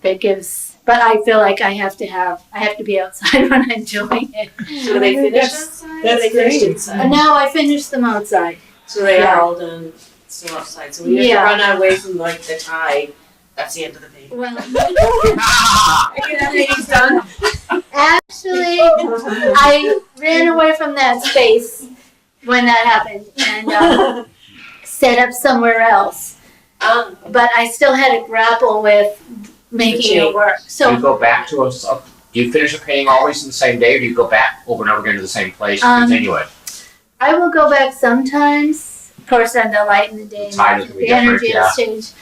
[SPEAKER 7] that gives. But I feel like I have to be outside when I'm doing it.
[SPEAKER 2] So they finished outside?
[SPEAKER 8] That's
[SPEAKER 2] They finished
[SPEAKER 8] great.
[SPEAKER 2] inside?
[SPEAKER 7] And now I finished them outside.
[SPEAKER 2] So they are all done still outside. So when you have to run away from like the tide, that's the end of the painting.
[SPEAKER 7] Well,
[SPEAKER 2] Everything's done.
[SPEAKER 7] actually, I ran away from that space when that happened and set up somewhere else. But I still had to grapple with making it work.
[SPEAKER 9] Do
[SPEAKER 7] So
[SPEAKER 9] you go back to do you finish a painting always in the same day, or do you go back over and over again to the same place and continue it?
[SPEAKER 7] I will go back sometimes. Of course, then the light in the day,
[SPEAKER 9] Tide can be
[SPEAKER 7] the energy
[SPEAKER 9] different,
[SPEAKER 7] has changed.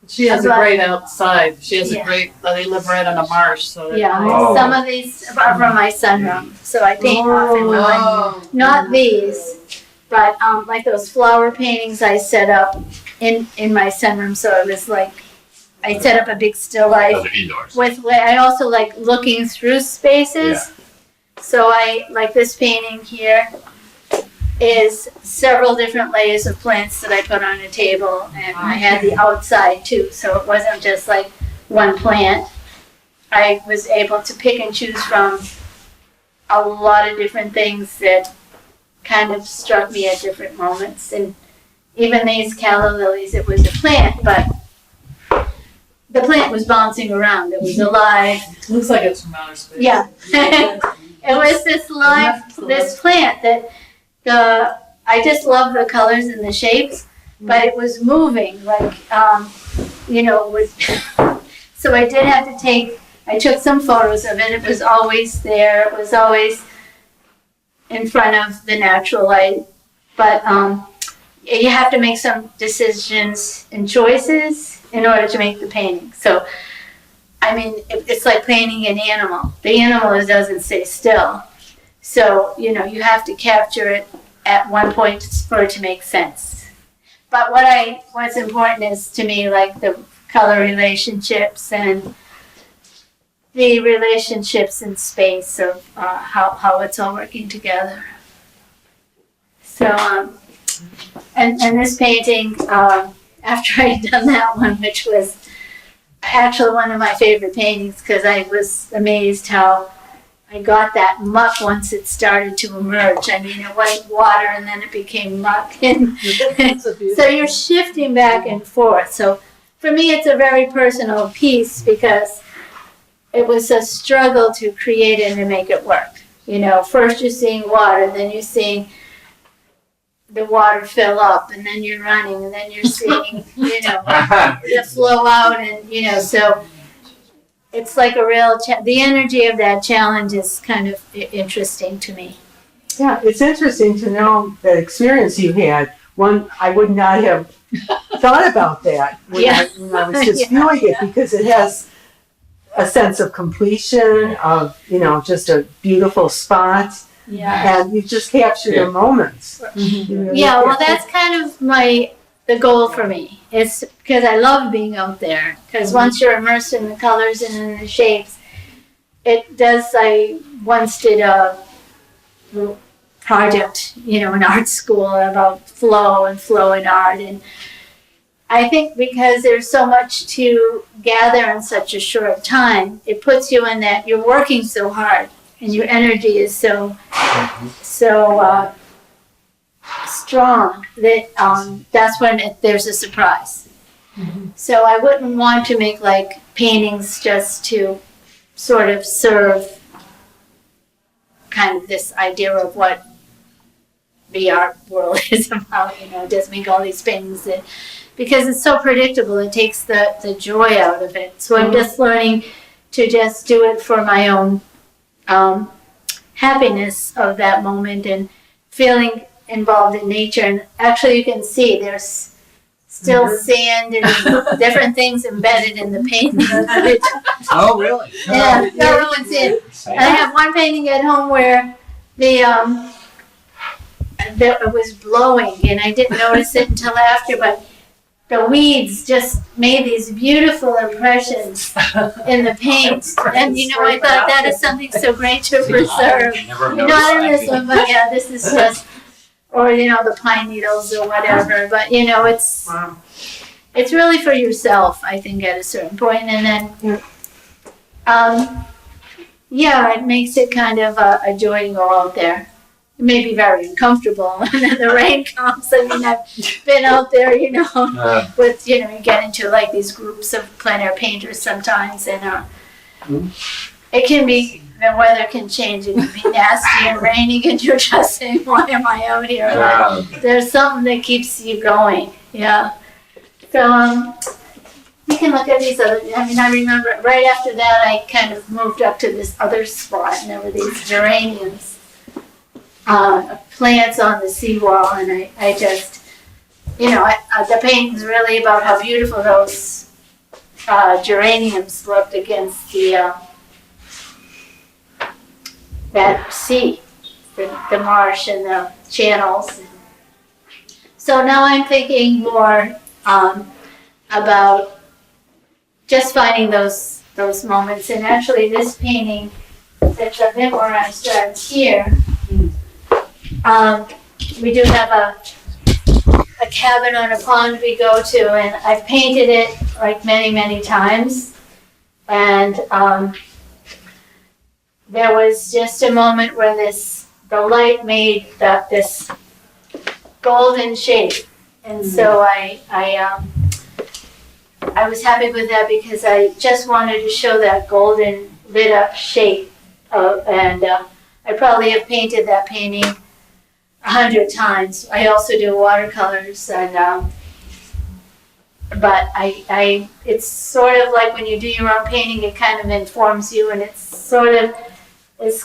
[SPEAKER 4] She has a
[SPEAKER 7] But-
[SPEAKER 4] great outside. She has
[SPEAKER 7] Yeah.
[SPEAKER 4] a great, they live right on a marsh, so.
[SPEAKER 7] Yeah,
[SPEAKER 9] Oh.
[SPEAKER 7] some of these are from my sunroom, so I paint often when I'm not these, but like those flower paintings I set up in my sunroom. So it was like I set up a big still life
[SPEAKER 9] Those are indoors.
[SPEAKER 7] with. I also like looking through spaces. So I like this painting here is several different layers of plants that I put on a table, and I had the outside too. So it wasn't just like one plant. I was able to pick and choose from a lot of different things that kind of struck me at different moments. And even these calla lilies, it was a plant, but the plant was bouncing around. It was alive.
[SPEAKER 4] Looks like it's from outer space.
[SPEAKER 7] Yeah. It was this plant that I just love the colors and the shapes, but it was moving like, so I did have to I took some photos of it. It was always there. It was always in front of the natural light. But you have to make some decisions and choices in order to make the painting. So, I mean, it's like painting an animal. The animal doesn't stay still. So, you have to capture it at one point for it to make sense. But what's important is to me, like the color relationships and the relationships in space of how it's all working together. So, and this painting, after I had done that one, which was actually one of my favorite paintings, because I was amazed how I got that muck once it started to emerge. I mean, it was water and then it became muck. And so you're shifting back and forth. So for me, it's a very personal piece because it was a struggle to create it and make it work. First you're seeing water, then you're seeing the water fill up, and then you're running, and then you're seeing, the flow out, and, so it's like a real, the energy of that challenge is kind of interesting to me.
[SPEAKER 8] Yeah, it's interesting to know the experience you had. One, I would not have thought about that when I was just viewing it, because it has a sense of completion, of, just a beautiful spot.
[SPEAKER 7] Yeah.
[SPEAKER 8] And you've just captured the moments.
[SPEAKER 7] Yeah, well, that's kind of the goal for me. It's because I love being out there. Because once you're immersed in the colors and in the shapes, it does. I once did a project, in art school about flow and art, and I think because there's so much to gather in such a short time, it puts you in that you're working so hard and your energy is so strong that that's when there's a surprise. So I wouldn't want to make like paintings just to sort of serve kind of this idea of what the art world is about, just make all these paintings that, because it's so predictable, it takes the joy out of it. So I'm just learning to just do it for my own happiness of that moment and feeling involved in nature. And actually you can see there's still sand and different things embedded in the painting.
[SPEAKER 9] Oh, really?
[SPEAKER 7] Yeah, everyone's in. I have one painting at home where it was blowing and I didn't notice it until after, but the weeds just made these beautiful impressions in the paint. And I thought that is something so great to preserve. Not in this one, but yeah, this is just, or the pine needles or whatever. But it's really for yourself, I think, at a certain point. And then, it makes it kind of a joy to go out there. It may be very uncomfortable and then the rain comes. I mean, I've been out there, with, you get into like these groups of plein air painters sometimes, and it can be, the weather can change. It can be nasty and raining and you're just saying, why am I out here? But there's something that keeps you going. Yeah. So, you can look at these other, I remember right after that I kind of moved up to this other spot and there were these geraniums. Plants on the seawall, and I just, the painting's really about how beautiful those geraniums looked against the that sea, the marsh and the channels. So now I'm thinking more about just finding those moments, and actually this painting, that's a bit more abstract here. We do have a cabin on a pond we go to, and I've painted it like many, many times. And there was just a moment where the light made this golden shape, and so I was happy with that because I just wanted to show that golden lit up shape, and I probably have painted that painting 100 times. I also do watercolors, and but it's sort of like when you do your own painting, it kind of informs you, and it's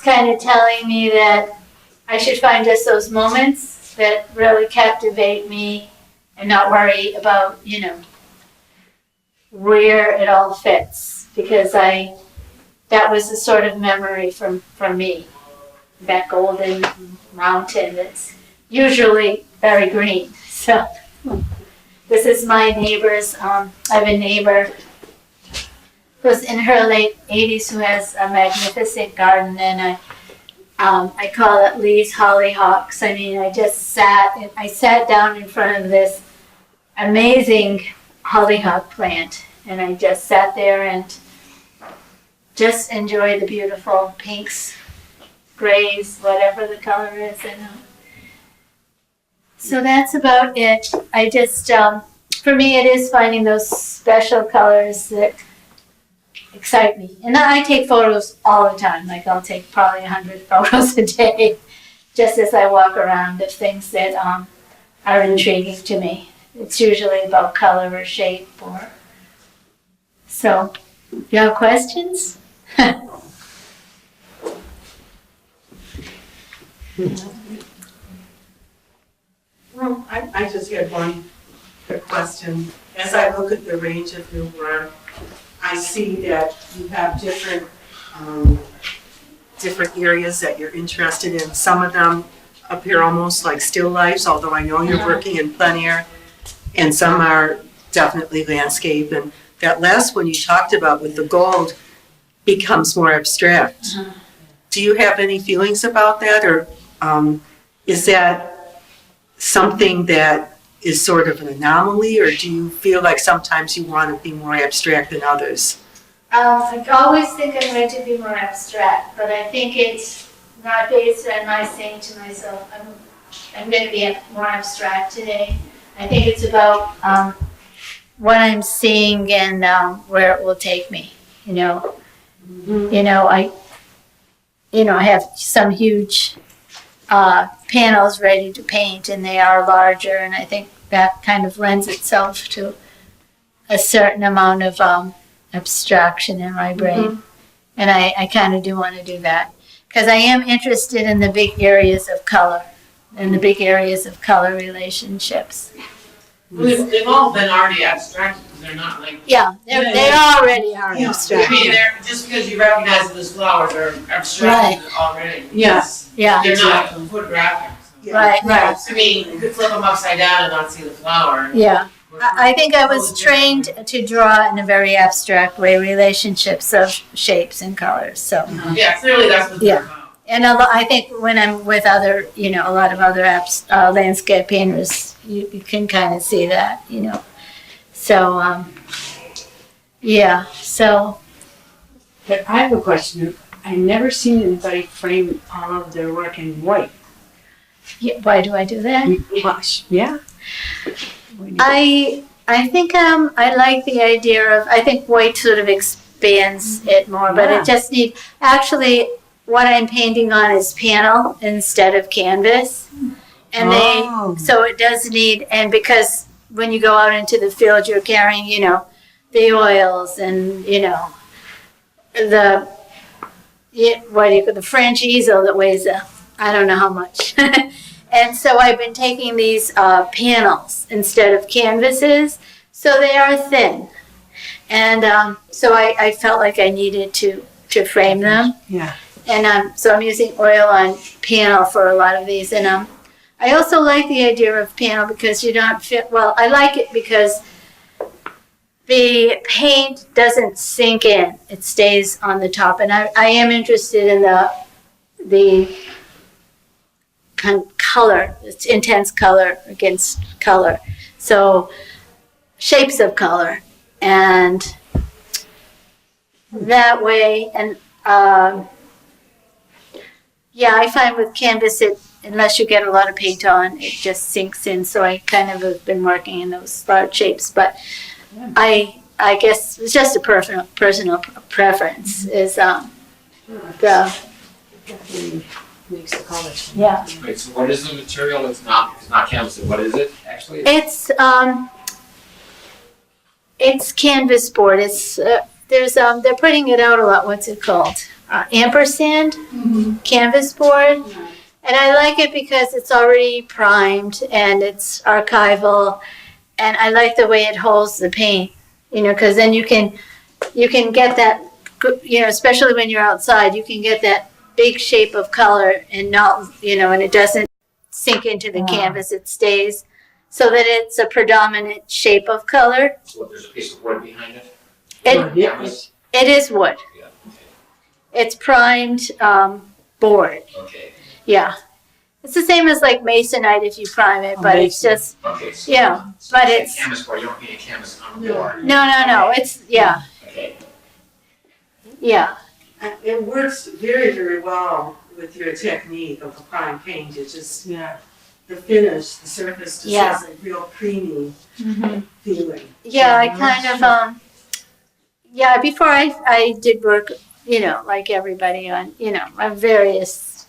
[SPEAKER 7] kind of telling me that I should find just those moments that really captivate me and not worry about, where it all fits, because that was the sort of memory from me. That golden mountain that's usually very green. So this is my neighbor's. I have a neighbor who's in her late 80s who has a magnificent garden, and I call it Lee's Hollyhocks. I sat down in front of this amazing hollyhock plant, and I just sat there and just enjoyed the beautiful pinks, grays, whatever the color is, so that's about it. I just, for me, it is finding those special colors that excite me. And I take photos all the time. Like I'll take probably 100 photos a day, just as I walk around of things that are intriguing to me. It's usually about color or shape or. So, do you have questions?
[SPEAKER 3] Well, I just had one quick question. As I look at the range of your work, I see that you have different areas that you're interested in. Some of them appear almost like still lifes, although I know you're working in plein air, and some are definitely landscape. And that last one you talked about with the gold becomes more abstract. Do you have any feelings about that, or is that something that
[SPEAKER 8] is sort of an anomaly, or do you feel like sometimes you want to be more abstract than others?
[SPEAKER 7] I always think I'm going to be more abstract, but I think it's not based on my saying to myself, I'm going to be more abstract today. I think it's about what I'm seeing and where it will take me. I have some huge panels ready to paint, and they are larger, and I think that kind of lends itself to a certain amount of abstraction in my brain. And I kind of do want to do that because I am interested in the big areas of color and the big areas of color relationships.
[SPEAKER 6] They've all been already abstract because they're not like.
[SPEAKER 7] Yeah, they already are
[SPEAKER 6] I
[SPEAKER 7] abstract.
[SPEAKER 6] mean, they're just because you recognize them as flowers, they're abstract already.
[SPEAKER 3] Yes.
[SPEAKER 7] Yeah,
[SPEAKER 6] They're not foot graphics.
[SPEAKER 7] right.
[SPEAKER 3] Right.
[SPEAKER 6] I mean, you could flip them upside down and not see the flower.
[SPEAKER 7] Yeah. I think I was trained to draw in a very abstract way relationships of shapes and colors. So,
[SPEAKER 6] Yeah, clearly that's what they're about.
[SPEAKER 7] and I think when I'm with other, a lot of other landscape painters, you can kind of see that, So, yeah. So,
[SPEAKER 10] But I have a question. I've never seen anybody frame all of their work in white.
[SPEAKER 7] why do I do that?
[SPEAKER 10] Yeah.
[SPEAKER 7] I think I like the idea of, I think white sort of expands it more, but it just actually what I'm painting on is panel instead of canvas. And so it does need, and because when you go out into the field, you're carrying, the oils and, the French easel that weighs I don't know how much. And so I've been taking these panels instead of canvases, so they are thin. And so I felt like I needed to frame them.
[SPEAKER 8] Yeah.
[SPEAKER 7] And so I'm using oil on panel for a lot of these. And I also like the idea of panel because you don't feel, I like it because the paint doesn't sink in. It stays on the top. And I am interested in the kind of color, it's intense color against color. So shapes of color. And that way, and I find with canvas, unless you get a lot of paint on, it just sinks in. So I kind of have been working in those large shapes. But I guess it's just a personal preference is the
[SPEAKER 10] Makes the color.
[SPEAKER 7] yeah.
[SPEAKER 9] Wait, so what is the material? It's not canvas. What is it actually?
[SPEAKER 7] It's canvas board. It's they're putting it out a lot. What's it called? Ampersand canvas board. And I like it because it's already primed and it's archival, and I like the way it holds the paint. Because then you can get that. Especially when you're outside, you can get that big shape of color and not, and it doesn't sink into the canvas. It stays so that it's a predominant shape of color.
[SPEAKER 9] So there's a piece of wood behind it?
[SPEAKER 7] It is wood.
[SPEAKER 9] Yeah.
[SPEAKER 7] It's primed board.
[SPEAKER 9] Okay.
[SPEAKER 7] Yeah. It's the same as like masonite if you prime it, but it's just,
[SPEAKER 9] Okay. So
[SPEAKER 7] yeah, but it's,
[SPEAKER 9] canvas board. You don't need a canvas on the board.
[SPEAKER 7] no, it's, yeah,
[SPEAKER 9] Okay.
[SPEAKER 7] yeah.
[SPEAKER 8] It works very, very well with your technique of the prime paint. It's just, the finish, the surface just has a real creamy feeling.
[SPEAKER 7] Yeah, I kind of, before I did work, like everybody on, on various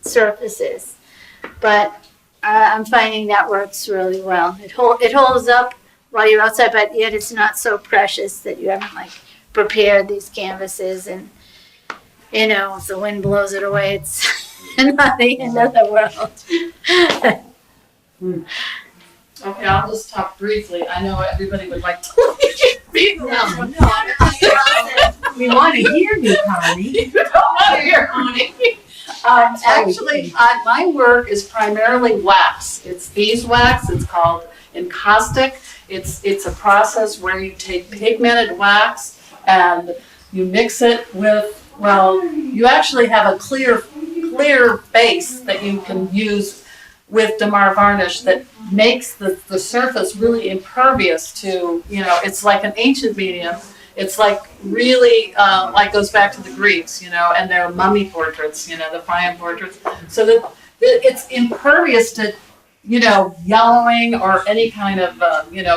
[SPEAKER 7] surfaces. But I'm finding that works really well. It holds up while you're outside, but yet it's not so precious that you haven't prepared these canvases and, if the wind blows it away, it's not the end of the world.
[SPEAKER 4] Okay, I'll just talk briefly. I know everybody would like to be around.
[SPEAKER 8] We want to hear you, Connie.
[SPEAKER 4] You don't want to hear Connie. Actually, my work is primarily wax. It's beeswax. It's called encaustic. It's a process where you take pigmented wax and you mix it with, you actually have a clear base that you can use with Damar varnish that makes the surface really impervious to, it's like an ancient medium. It's like really, like goes back to the Greeks, and their mummy portraits, the Mayan portraits. So that it's impervious to, yellowing or any kind of,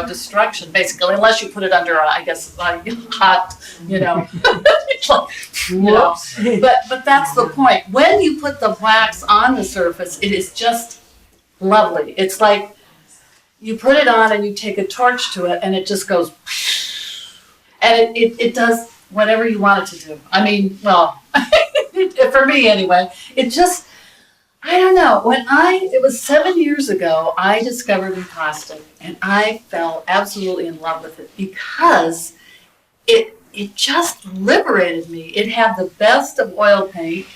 [SPEAKER 4] destruction, basically, unless you put it under, hot, But that's the point. When you put the blacks on the surface, it is just lovely. It's like you put it on and you take a torch to it and it just goes, and it does whatever you want it to do. I mean, well, for me anyway, it just, I don't know. It was 7 years ago, I discovered plastic and I fell absolutely in love with it because it just liberated me. It had the best of oil paint,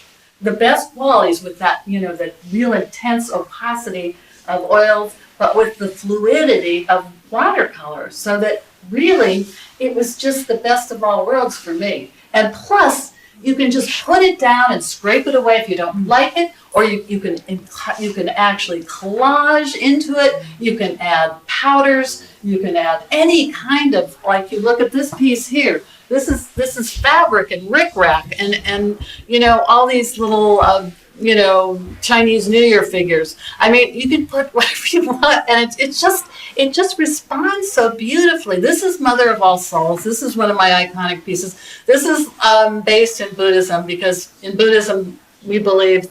[SPEAKER 4] the best qualities with that, that real intense opacity of oils, but with the fluidity of watercolor. So that really, it was just the best of all worlds for me. And plus, you can just put it down and scrape it away if you don't like it, or you can actually collage into it. You can add powders. You can add any kind of, like you look at this piece here. This is fabric and rickrack and all these little Chinese New Year figures. I mean, you can put whatever you want, and it just responds so beautifully. This is Mother of All Souls. This is one of my iconic pieces. This is based in Buddhism, because in Buddhism we believe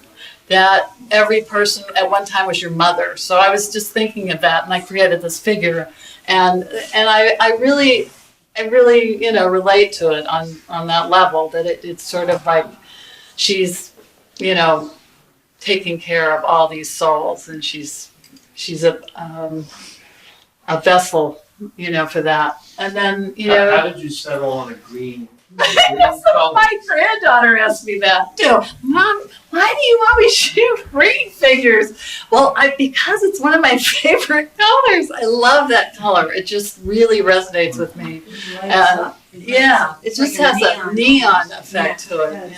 [SPEAKER 4] that every person at one time was your mother. So I was just thinking of that, and I created this figure, and I really relate to it on that level, that it's sort of like she's taking care of all these souls, and she's a vessel, for that. And then,
[SPEAKER 9] How did you settle on a green?
[SPEAKER 4] So my granddaughter asked me that too. Mom, why do you always shoot green figures? Well, because it's one of my favorite colors. I love that color. It just really resonates with me. And it just has a neon effect to it,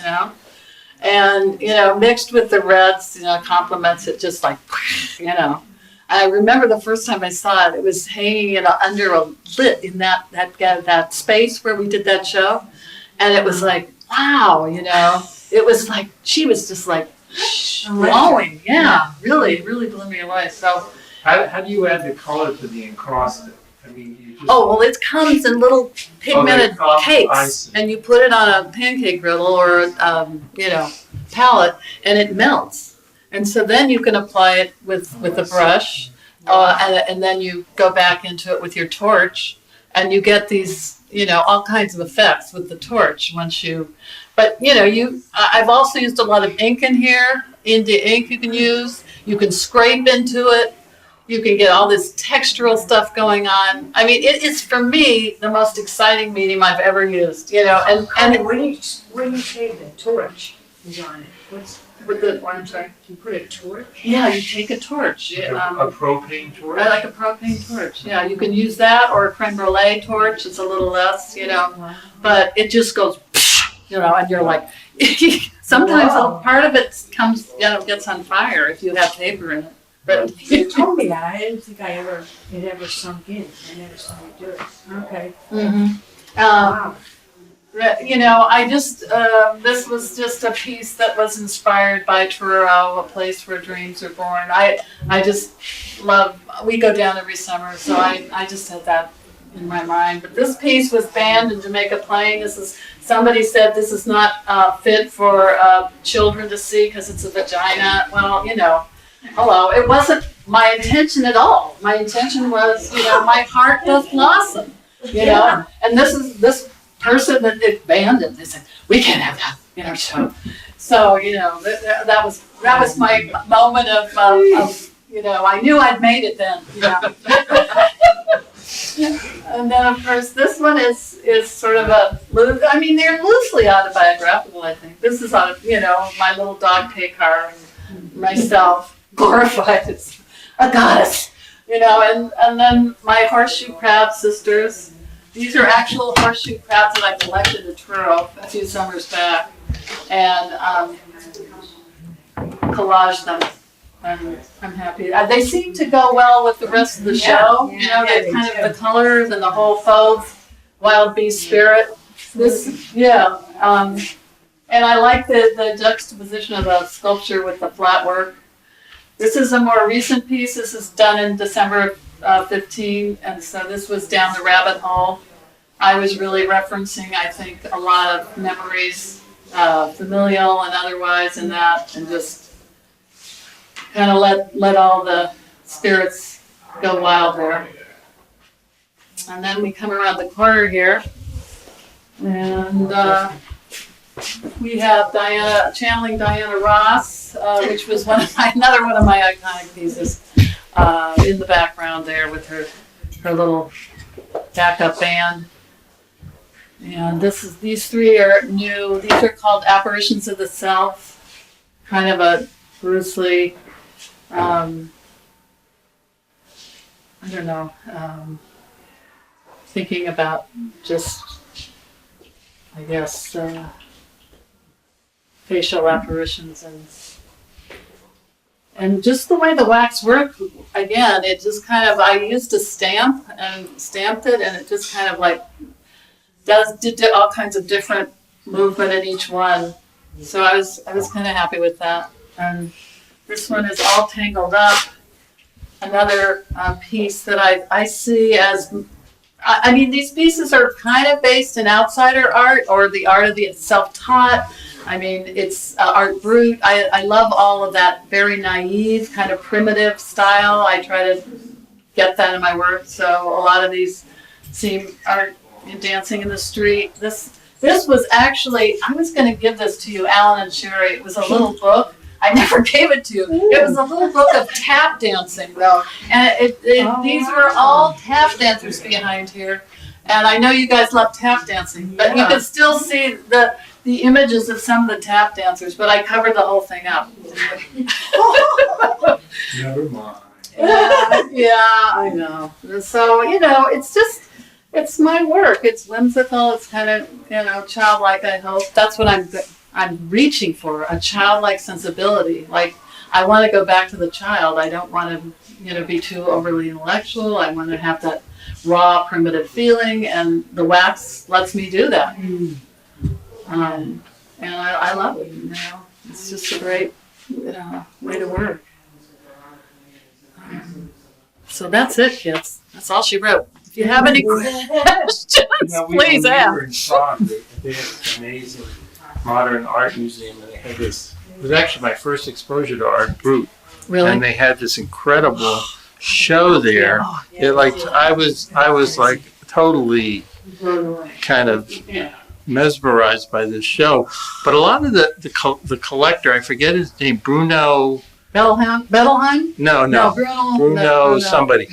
[SPEAKER 4] And, mixed with the reds, complements it just like, I remember the first time I saw it, it was hanging under a lit in that space where we did that show. And it was like, wow, it was like, she was just like glowing. Yeah, really, really blew me away. So,
[SPEAKER 9] How do you add the color to the encrusted? I mean, you just...
[SPEAKER 4] Oh, well, it comes in little pigmented cakes, and you put it on a pancake griddle or palette, and it melts. And so then you can apply it with a brush, and then you go back into it with your torch, and you get these, all kinds of effects with the torch once you. But I've also used a lot of ink in here. India ink you can use. You can scrape into it. You can get all this textural stuff going on. I mean, it's for me the most exciting medium I've ever used. And
[SPEAKER 10] when you say the torch is on it,
[SPEAKER 4] I'm sorry.
[SPEAKER 10] you put a torch?
[SPEAKER 4] Yeah, you take a torch.
[SPEAKER 9] a propane torch?
[SPEAKER 4] Like a propane torch. Yeah, you can use that, or a creme brulee torch. It's a little less, but it just goes, and you're like, sometimes part of it comes, gets on fire if you have paper in it. But
[SPEAKER 10] You told me that. I didn't think it ever sunk in. I never saw you do it. Okay.
[SPEAKER 4] wow. I just, this was just a piece that was inspired by Truro, a place where dreams are born. I just love, we go down every summer, so I just had that in my mind. But this piece was banned in Jamaica Plain. Somebody said this is not fit for children to see because it's a vagina. Well, hello, it wasn't my intention at all. My intention was, my heart does blossom, and this person that they banned it, they said, we can't have that in our show. So, that was my moment of I knew I'd made it then, And then, of course, this one is sort of they're loosely autobiographical, I think. This is out of, my little dog Pekar and myself glorified as a goddess, and then my horseshoe crab sisters. These are actual horseshoe crabs that I collected at Truro a few summers back, and collaged them. I'm happy. They seem to go well with the rest of the show. You know, they kind of the colors and the whole fauve wild bee spirit. This, yeah. And I like the juxtaposition of the sculpture with the flat work. This is a more recent piece. This is done in December of 15, and so this was down the rabbit hole. I was really referencing, I think, a lot of memories, familial and otherwise, in that, and just kind of let all the spirits go wild there. And then we come around the corner here, and we have Diana channeling Diana Ross, which was another one of my iconic pieces, in the background there with her little backup band. And these three are new. These are called Apparitions of the Self, kind of a Bruce Lee, I don't know, thinking about just, I guess, facial apparitions and just the way the wax worked. Again, it just kind of, I used a stamp and stamped it, and it just kind of like did all kinds of different movement in each one. So I was kind of happy with that. And this one is all tangled up. Another piece that I see as, I mean, these pieces are kind of based in outsider art or the art of the self-taught. I mean, it's art brut. I love all of that very naive, kind of primitive style. I try to get that in my work. So a lot of these seem art dancing in the street. This was actually, I was going to give this to you, Alan and Sherry. It was a little book. I never gave it to you. It was a little book of tap dancing, though. And these were all tap dancers behind here. And I know you guys love tap dancing, but you can still see the images of some of the tap dancers, but I covered the whole thing up.
[SPEAKER 11] Never mind.
[SPEAKER 4] Yeah, I know. So, you know, it's my work. It's whimsical. It's kind of, you know, childlike, I hope. That's what I'm reaching for, a childlike sensibility. Like, I want to go back to the child. I don't want to, you know, be too overly intellectual. I want to have that raw, primitive feeling, and the wax lets me do that. And I love it, you know. It's just a great, you know, way to work. So that's it, kids. That's all she wrote. If you have any questions, please ask.
[SPEAKER 11] We were in Prague. They had an amazing modern art museum, and they had this. It was actually my first exposure to art brut.
[SPEAKER 4] Really?
[SPEAKER 11] And they had this incredible show there. It like I was like totally kind of mesmerized by this show. But a lot of the collector, I forget his name, Bruno.
[SPEAKER 4] Bettelheim?
[SPEAKER 11] No, Bruno somebody.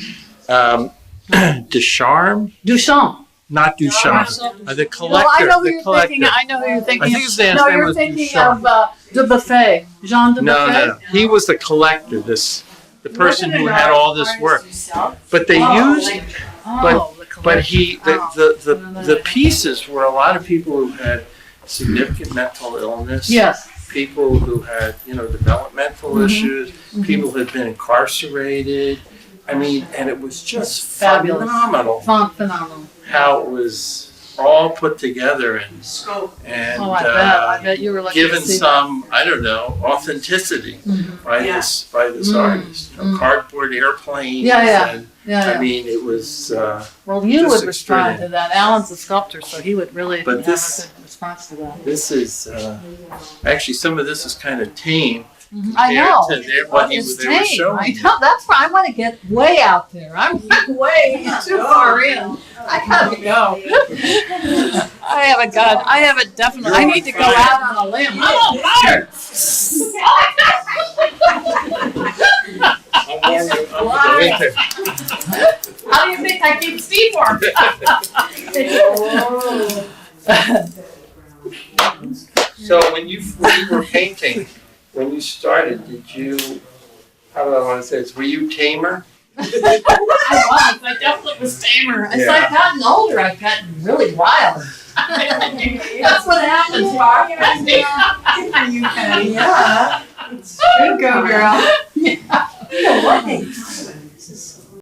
[SPEAKER 11] Ducharme?
[SPEAKER 4] Duchamp.
[SPEAKER 11] Not Duchamp. The collector.
[SPEAKER 4] Well, I know who you're thinking. I know who you're thinking.
[SPEAKER 11] I think his last
[SPEAKER 4] no,
[SPEAKER 11] name
[SPEAKER 4] you're
[SPEAKER 11] was
[SPEAKER 4] thinking
[SPEAKER 11] Duchamp.
[SPEAKER 4] of De Buffet. Jean De Buffet?
[SPEAKER 11] No. He was the collector. The person who had all this work. But they used. But the pieces were a lot of people who had significant mental illness.
[SPEAKER 4] Yes.
[SPEAKER 11] People who had, you know, developmental issues. People who had been incarcerated. I mean, and it was just
[SPEAKER 4] Fabulous.
[SPEAKER 11] phenomenal.
[SPEAKER 4] Phenomenal.
[SPEAKER 11] How it was all put together and
[SPEAKER 4] I bet you were lucky
[SPEAKER 11] given
[SPEAKER 4] to see
[SPEAKER 11] some, I don't know, authenticity by this artist. You know, cardboard airplanes.
[SPEAKER 4] Yeah.
[SPEAKER 11] I mean, it was.
[SPEAKER 4] Well, you
[SPEAKER 11] just
[SPEAKER 4] would respond to that. Alan's a sculptor, so he would really have a good response to that.
[SPEAKER 11] This is actually, some of this is kind of tame.
[SPEAKER 4] I know.
[SPEAKER 11] To what they were showing.
[SPEAKER 4] I know. That's why I want to get way out there. I'm way too far in. I gotta go. I haven't definitely. I need to go out on a limb. I'm on fire. How do you think I keep Steve warm?
[SPEAKER 11] So when you were painting, when you started, did you, how do I want to say this, were you tamer?
[SPEAKER 4] I definitely was tamer. As I've gotten older, I've gotten really wild. That's what happens, Mark.
[SPEAKER 2] Good for you, Connie. Yeah. Good go, girl.
[SPEAKER 8] You know what they